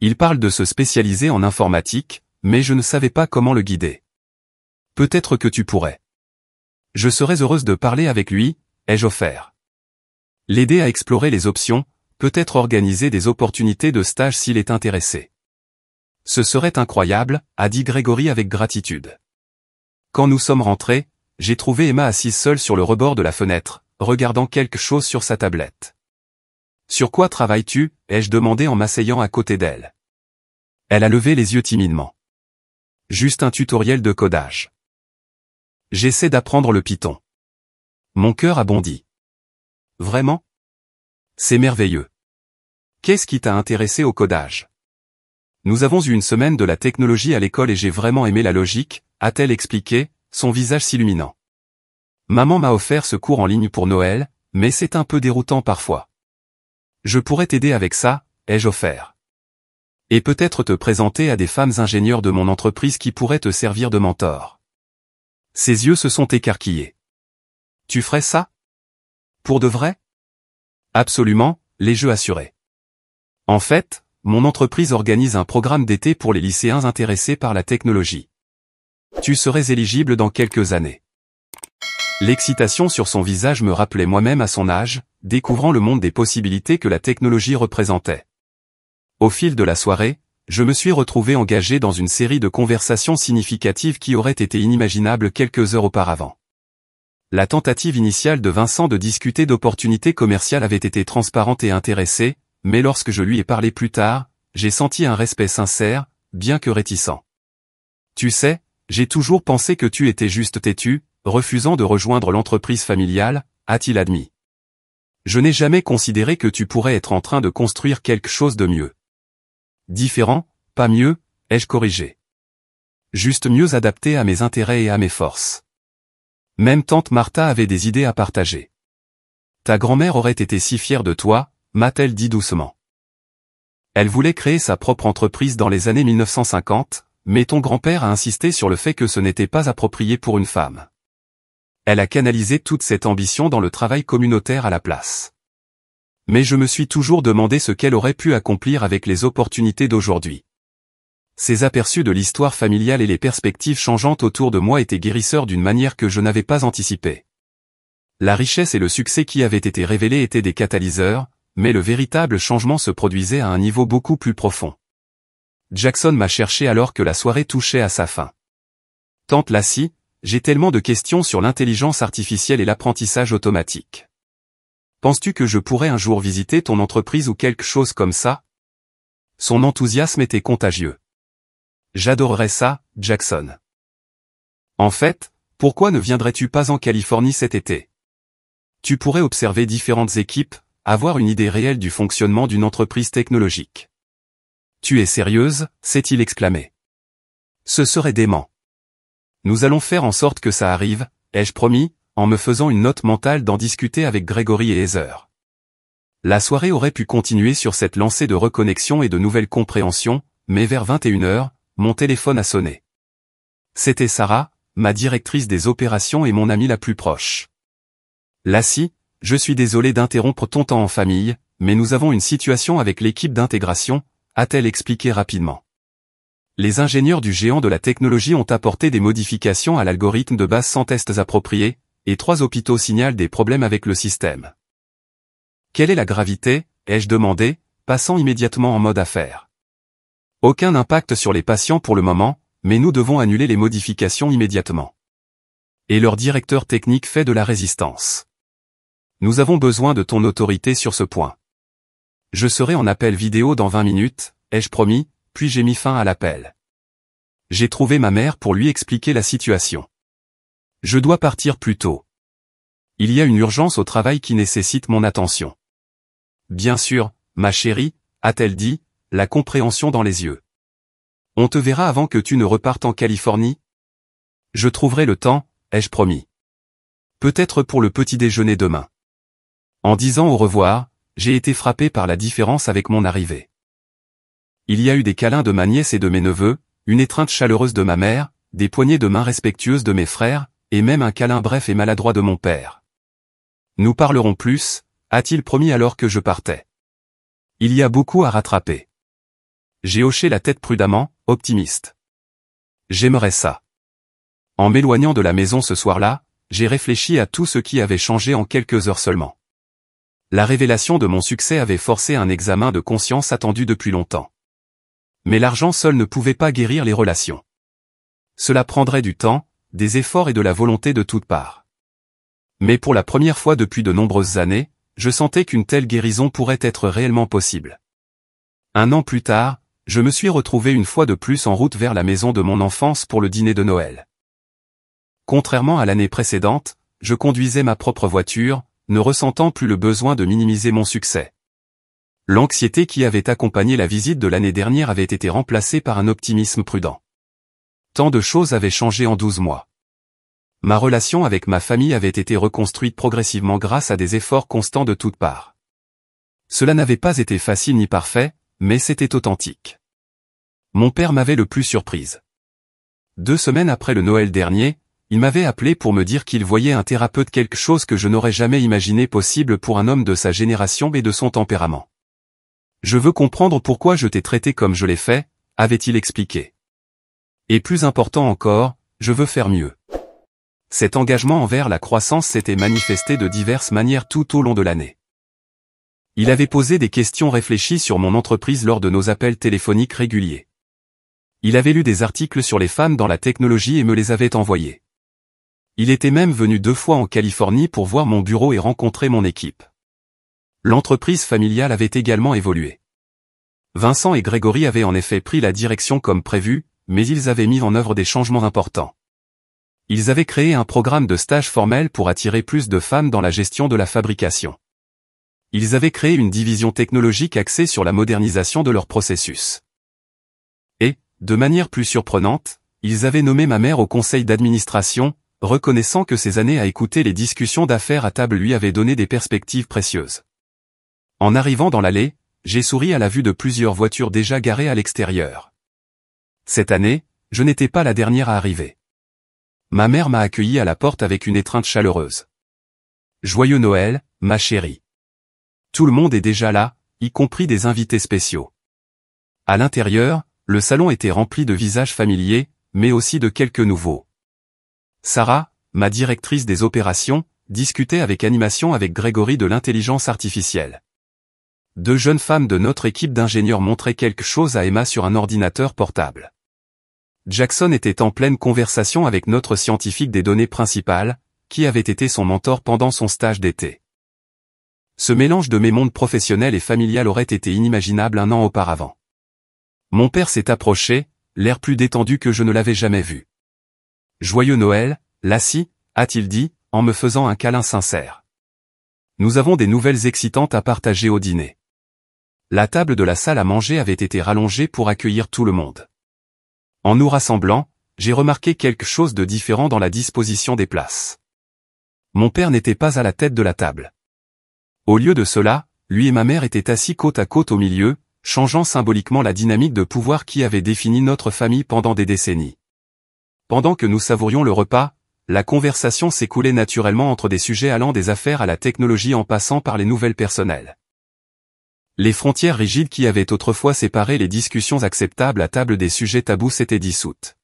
Il parle de se spécialiser en informatique, mais je ne savais pas comment le guider. Peut-être que tu pourrais. Je serais heureuse de parler avec lui, ai-je offert. L'aider à explorer les options, peut-être organiser des opportunités de stage s'il est intéressé. Ce serait incroyable, a dit Grégory avec gratitude. Quand nous sommes rentrés, j'ai trouvé Emma assise seule sur le rebord de la fenêtre, regardant quelque chose sur sa tablette. Sur quoi travailles-tu ? Ai-je demandé en m'asseyant à côté d'elle. Elle a levé les yeux timidement. Juste un tutoriel de codage. J'essaie d'apprendre le Python. Mon cœur a bondi. Vraiment ? C'est merveilleux. Qu'est-ce qui t'a intéressé au codage ? Nous avons eu une semaine de la technologie à l'école et j'ai vraiment aimé la logique, a-t-elle expliqué, son visage s'illuminant. Maman m'a offert ce cours en ligne pour Noël, mais c'est un peu déroutant parfois. Je pourrais t'aider avec ça, ai-je offert. Et peut-être te présenter à des femmes ingénieurs de mon entreprise qui pourraient te servir de mentor. Ses yeux se sont écarquillés. Tu ferais ça ? Pour de vrai ? Absolument, les jeux assurés. En fait, mon entreprise organise un programme d'été pour les lycéens intéressés par la technologie. Tu serais éligible dans quelques années. L'excitation sur son visage me rappelait moi-même à son âge, découvrant le monde des possibilités que la technologie représentait. Au fil de la soirée, je me suis retrouvé engagé dans une série de conversations significatives qui auraient été inimaginables quelques heures auparavant. La tentative initiale de Vincent de discuter d'opportunités commerciales avait été transparente et intéressée, mais lorsque je lui ai parlé plus tard, j'ai senti un respect sincère, bien que réticent. Tu sais, j'ai toujours pensé que tu étais juste têtu, refusant de rejoindre l'entreprise familiale, a-t-il admis. Je n'ai jamais considéré que tu pourrais être en train de construire quelque chose de mieux. Différent, pas mieux, ai-je corrigé. Juste mieux adapté à mes intérêts et à mes forces. Même tante Martha avait des idées à partager. Ta grand-mère aurait été si fière de toi, m'a-t-elle dit doucement. Elle voulait créer sa propre entreprise dans les années 1950, mais ton grand-père a insisté sur le fait que ce n'était pas approprié pour une femme. Elle a canalisé toute cette ambition dans le travail communautaire à la place. Mais je me suis toujours demandé ce qu'elle aurait pu accomplir avec les opportunités d'aujourd'hui. Ces aperçus de l'histoire familiale et les perspectives changeantes autour de moi étaient guérisseurs d'une manière que je n'avais pas anticipée. La richesse et le succès qui avaient été révélés étaient des catalyseurs, mais le véritable changement se produisait à un niveau beaucoup plus profond. Jackson m'a cherché alors que la soirée touchait à sa fin. Tante Lassie, j'ai tellement de questions sur l'intelligence artificielle et l'apprentissage automatique. Penses-tu que je pourrais un jour visiter ton entreprise ou quelque chose comme ça? Son enthousiasme était contagieux. J'adorerais ça, Jackson. En fait, pourquoi ne viendrais-tu pas en Californie cet été? Tu pourrais observer différentes équipes, avoir une idée réelle du fonctionnement d'une entreprise technologique. Tu es sérieuse, s'est-il exclamé. Ce serait dément. Nous allons faire en sorte que ça arrive, ai-je promis, en me faisant une note mentale d'en discuter avec Gregory et Heather. La soirée aurait pu continuer sur cette lancée de reconnexion et de nouvelles compréhensions, mais vers 21h, mon téléphone a sonné. C'était Sarah, ma directrice des opérations et mon amie la plus proche. Lassie, je suis désolé d'interrompre ton temps en famille, mais nous avons une situation avec l'équipe d'intégration, a-t-elle expliqué rapidement. Les ingénieurs du géant de la technologie ont apporté des modifications à l'algorithme de base sans tests appropriés, et 3 hôpitaux signalent des problèmes avec le système. Quelle est la gravité, ai-je demandé, passant immédiatement en mode affaires. Aucun impact sur les patients pour le moment, mais nous devons annuler les modifications immédiatement. Et leur directeur technique fait de la résistance. Nous avons besoin de ton autorité sur ce point. Je serai en appel vidéo dans 20 minutes, ai-je promis, puis j'ai mis fin à l'appel. J'ai trouvé ma mère pour lui expliquer la situation. Je dois partir plus tôt. Il y a une urgence au travail qui nécessite mon attention. Bien sûr, ma chérie, a-t-elle dit, la compréhension dans les yeux. On te verra avant que tu ne repartes en Californie? Je trouverai le temps, ai-je promis. Peut-être pour le petit déjeuner demain. En disant au revoir, j'ai été frappé par la différence avec mon arrivée. Il y a eu des câlins de ma nièce et de mes neveux, une étreinte chaleureuse de ma mère, des poignées de main respectueuses de mes frères, et même un câlin bref et maladroit de mon père. Nous parlerons plus, a-t-il promis alors que je partais. Il y a beaucoup à rattraper. J'ai hoché la tête prudemment, optimiste. J'aimerais ça. En m'éloignant de la maison ce soir-là, j'ai réfléchi à tout ce qui avait changé en quelques heures seulement. La révélation de mon succès avait forcé un examen de conscience attendu depuis longtemps. Mais l'argent seul ne pouvait pas guérir les relations. Cela prendrait du temps, des efforts et de la volonté de toutes parts. Mais pour la première fois depuis de nombreuses années, je sentais qu'une telle guérison pourrait être réellement possible. 1 an plus tard, je me suis retrouvé une fois de plus en route vers la maison de mon enfance pour le dîner de Noël. Contrairement à l'année précédente, je conduisais ma propre voiture, ne ressentant plus le besoin de minimiser mon succès. L'anxiété qui avait accompagné la visite de l'année dernière avait été remplacée par un optimisme prudent. Tant de choses avaient changé en 12 mois. Ma relation avec ma famille avait été reconstruite progressivement grâce à des efforts constants de toutes parts. Cela n'avait pas été facile ni parfait, mais c'était authentique. Mon père m'avait le plus surprise. 2 semaines après le Noël dernier, il m'avait appelé pour me dire qu'il voyait un thérapeute, quelque chose que je n'aurais jamais imaginé possible pour un homme de sa génération et de son tempérament. Je veux comprendre pourquoi je t'ai traité comme je l'ai fait, avait-il expliqué. Et plus important encore, je veux faire mieux. Cet engagement envers la croissance s'était manifesté de diverses manières tout au long de l'année. Il avait posé des questions réfléchies sur mon entreprise lors de nos appels téléphoniques réguliers. Il avait lu des articles sur les femmes dans la technologie et me les avait envoyés. Il était même venu 2 fois en Californie pour voir mon bureau et rencontrer mon équipe. L'entreprise familiale avait également évolué. Vincent et Grégory avaient en effet pris la direction comme prévu, mais ils avaient mis en œuvre des changements importants. Ils avaient créé un programme de stage formel pour attirer plus de femmes dans la gestion de la fabrication. Ils avaient créé une division technologique axée sur la modernisation de leur processus. Et, de manière plus surprenante, ils avaient nommé ma mère au conseil d'administration, reconnaissant que ces années à écouter les discussions d'affaires à table lui avaient donné des perspectives précieuses. En arrivant dans l'allée, j'ai souri à la vue de plusieurs voitures déjà garées à l'extérieur. Cette année, je n'étais pas la dernière à arriver. Ma mère m'a accueilli à la porte avec une étreinte chaleureuse. Joyeux Noël, ma chérie. Tout le monde est déjà là, y compris des invités spéciaux. À l'intérieur, le salon était rempli de visages familiers, mais aussi de quelques nouveaux. Sarah, ma directrice des opérations, discutait avec animation avec Grégory de l'intelligence artificielle. 2 jeunes femmes de notre équipe d'ingénieurs montraient quelque chose à Emma sur un ordinateur portable. Jackson était en pleine conversation avec notre scientifique des données principales, qui avait été son mentor pendant son stage d'été. Ce mélange de mes mondes professionnel et familial aurait été inimaginable un an auparavant. Mon père s'est approché, l'air plus détendu que je ne l'avais jamais vu. Joyeux Noël, Lassie, a-t-il dit, en me faisant un câlin sincère. Nous avons des nouvelles excitantes à partager au dîner. La table de la salle à manger avait été rallongée pour accueillir tout le monde. En nous rassemblant, j'ai remarqué quelque chose de différent dans la disposition des places. Mon père n'était pas à la tête de la table. Au lieu de cela, lui et ma mère étaient assis côte à côte au milieu, changeant symboliquement la dynamique de pouvoir qui avait défini notre famille pendant des décennies. Pendant que nous savourions le repas, la conversation s'écoulait naturellement entre des sujets allant des affaires à la technologie en passant par les nouvelles personnelles. Les frontières rigides qui avaient autrefois séparé les discussions acceptables à table des sujets tabous s'étaient dissoutes.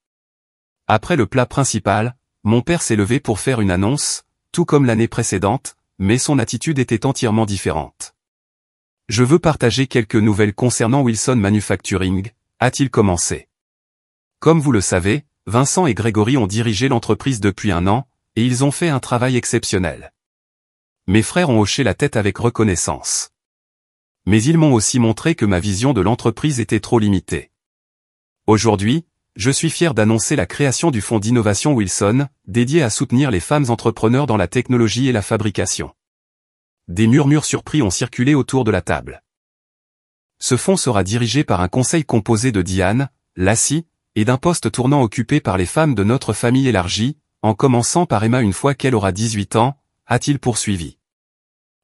Après le plat principal, mon père s'est levé pour faire une annonce, tout comme l'année précédente, mais son attitude était entièrement différente. Je veux partager quelques nouvelles concernant Wilson Manufacturing, a-t-il commencé. Comme vous le savez, Vincent et Grégory ont dirigé l'entreprise depuis 1 an, et ils ont fait un travail exceptionnel. Mes frères ont hoché la tête avec reconnaissance. Mais ils m'ont aussi montré que ma vision de l'entreprise était trop limitée. Aujourd'hui, je suis fier d'annoncer la création du fonds d'innovation Wilson, dédié à soutenir les femmes entrepreneurs dans la technologie et la fabrication. Des murmures surpris ont circulé autour de la table. Ce fonds sera dirigé par un conseil composé de Diane, Lassie, et d'un poste tournant occupé par les femmes de notre famille élargie, en commençant par Emma une fois qu'elle aura 18 ans, a-t-il poursuivi.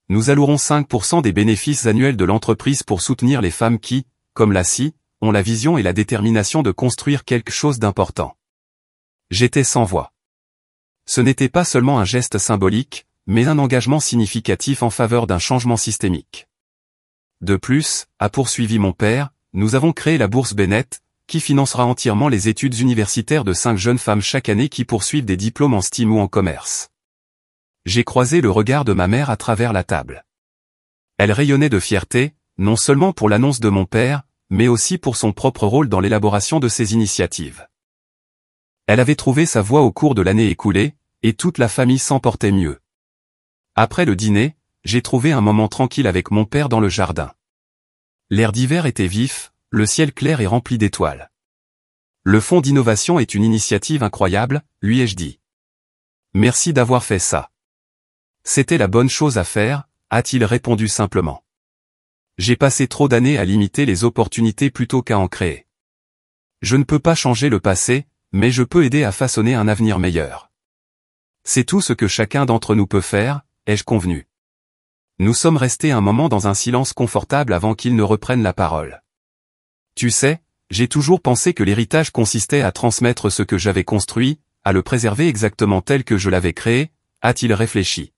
Nous allouerons 5% des bénéfices annuels de l'entreprise pour soutenir les femmes qui, comme Lassie, ont la vision et la détermination de construire quelque chose d'important. J'étais sans voix. Ce n'était pas seulement un geste symbolique, mais un engagement significatif en faveur d'un changement systémique. De plus, a poursuivi mon père, nous avons créé la bourse Bennett, qui financera entièrement les études universitaires de 5 jeunes femmes chaque année qui poursuivent des diplômes en STEAM ou en commerce. J'ai croisé le regard de ma mère à travers la table. Elle rayonnait de fierté, non seulement pour l'annonce de mon père, mais aussi pour son propre rôle dans l'élaboration de ces initiatives. Elle avait trouvé sa voie au cours de l'année écoulée, et toute la famille s'en portait mieux. Après le dîner, j'ai trouvé un moment tranquille avec mon père dans le jardin. L'air d'hiver était vif, le ciel clair et rempli d'étoiles. Le fonds d'innovation est une initiative incroyable, lui ai-je dit. Merci d'avoir fait ça. C'était la bonne chose à faire, a-t-il répondu simplement. J'ai passé trop d'années à limiter les opportunités plutôt qu'à en créer. Je ne peux pas changer le passé, mais je peux aider à façonner un avenir meilleur. C'est tout ce que chacun d'entre nous peut faire, ai-je convenu. Nous sommes restés un moment dans un silence confortable avant qu'il ne reprenne la parole. Tu sais, j'ai toujours pensé que l'héritage consistait à transmettre ce que j'avais construit, à le préserver exactement tel que je l'avais créé, a-t-il réfléchi.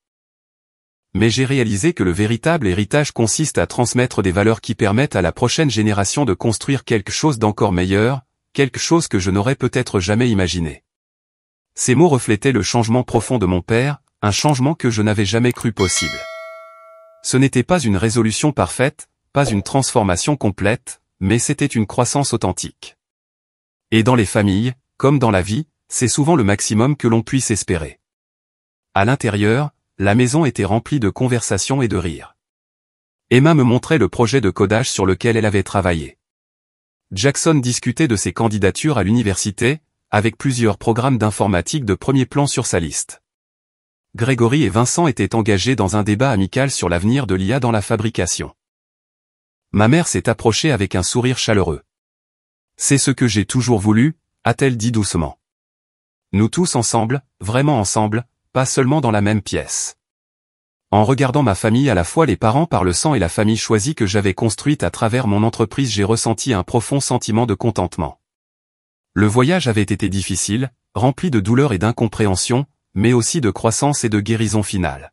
mais j'ai réalisé que le véritable héritage consiste à transmettre des valeurs qui permettent à la prochaine génération de construire quelque chose d'encore meilleur, quelque chose que je n'aurais peut-être jamais imaginé. Ces mots reflétaient le changement profond de mon père, un changement que je n'avais jamais cru possible. Ce n'était pas une résolution parfaite, pas une transformation complète, mais c'était une croissance authentique. Et dans les familles, comme dans la vie, c'est souvent le maximum que l'on puisse espérer. À l'intérieur, la maison était remplie de conversations et de rires. Emma me montrait le projet de codage sur lequel elle avait travaillé. Jackson discutait de ses candidatures à l'université, avec plusieurs programmes d'informatique de premier plan sur sa liste. Grégory et Vincent étaient engagés dans un débat amical sur l'avenir de l'IA dans la fabrication. Ma mère s'est approchée avec un sourire chaleureux. « C'est ce que j'ai toujours voulu », a-t-elle dit doucement. Nous tous ensemble, vraiment ensemble, pas seulement dans la même pièce. En regardant ma famille, à la fois les parents par le sang et la famille choisie que j'avais construite à travers mon entreprise, j'ai ressenti un profond sentiment de contentement. Le voyage avait été difficile, rempli de douleur et d'incompréhension, mais aussi de croissance et de guérison finale.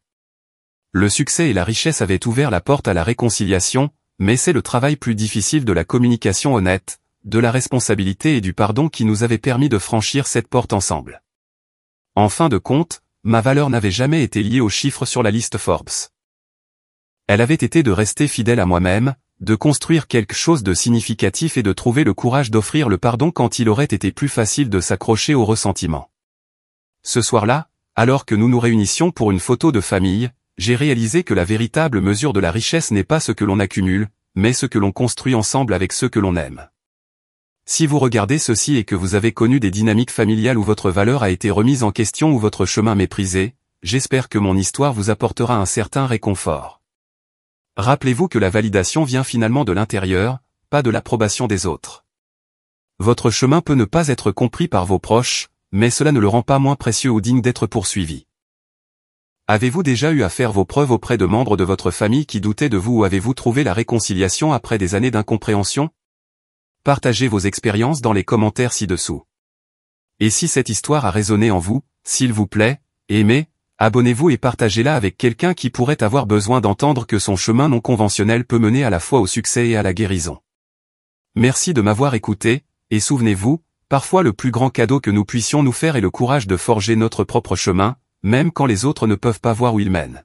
Le succès et la richesse avaient ouvert la porte à la réconciliation, mais c'est le travail plus difficile de la communication honnête, de la responsabilité et du pardon qui nous avait permis de franchir cette porte ensemble. En fin de compte, ma valeur n'avait jamais été liée aux chiffres sur la liste Forbes. Elle avait été de rester fidèle à moi-même, de construire quelque chose de significatif et de trouver le courage d'offrir le pardon quand il aurait été plus facile de s'accrocher au ressentiment. Ce soir-là, alors que nous nous réunissions pour une photo de famille, j'ai réalisé que la véritable mesure de la richesse n'est pas ce que l'on accumule, mais ce que l'on construit ensemble avec ceux que l'on aime. Si vous regardez ceci et que vous avez connu des dynamiques familiales où votre valeur a été remise en question ou votre chemin méprisé, j'espère que mon histoire vous apportera un certain réconfort. Rappelez-vous que la validation vient finalement de l'intérieur, pas de l'approbation des autres. Votre chemin peut ne pas être compris par vos proches, mais cela ne le rend pas moins précieux ou digne d'être poursuivi. Avez-vous déjà eu à faire vos preuves auprès de membres de votre famille qui doutaient de vous ou avez-vous trouvé la réconciliation après des années d'incompréhension ? Partagez vos expériences dans les commentaires ci-dessous. Et si cette histoire a résonné en vous, s'il vous plaît, aimez, abonnez-vous et partagez-la avec quelqu'un qui pourrait avoir besoin d'entendre que son chemin non conventionnel peut mener à la fois au succès et à la guérison. Merci de m'avoir écouté, et souvenez-vous, parfois le plus grand cadeau que nous puissions nous faire est le courage de forger notre propre chemin, même quand les autres ne peuvent pas voir où il mène.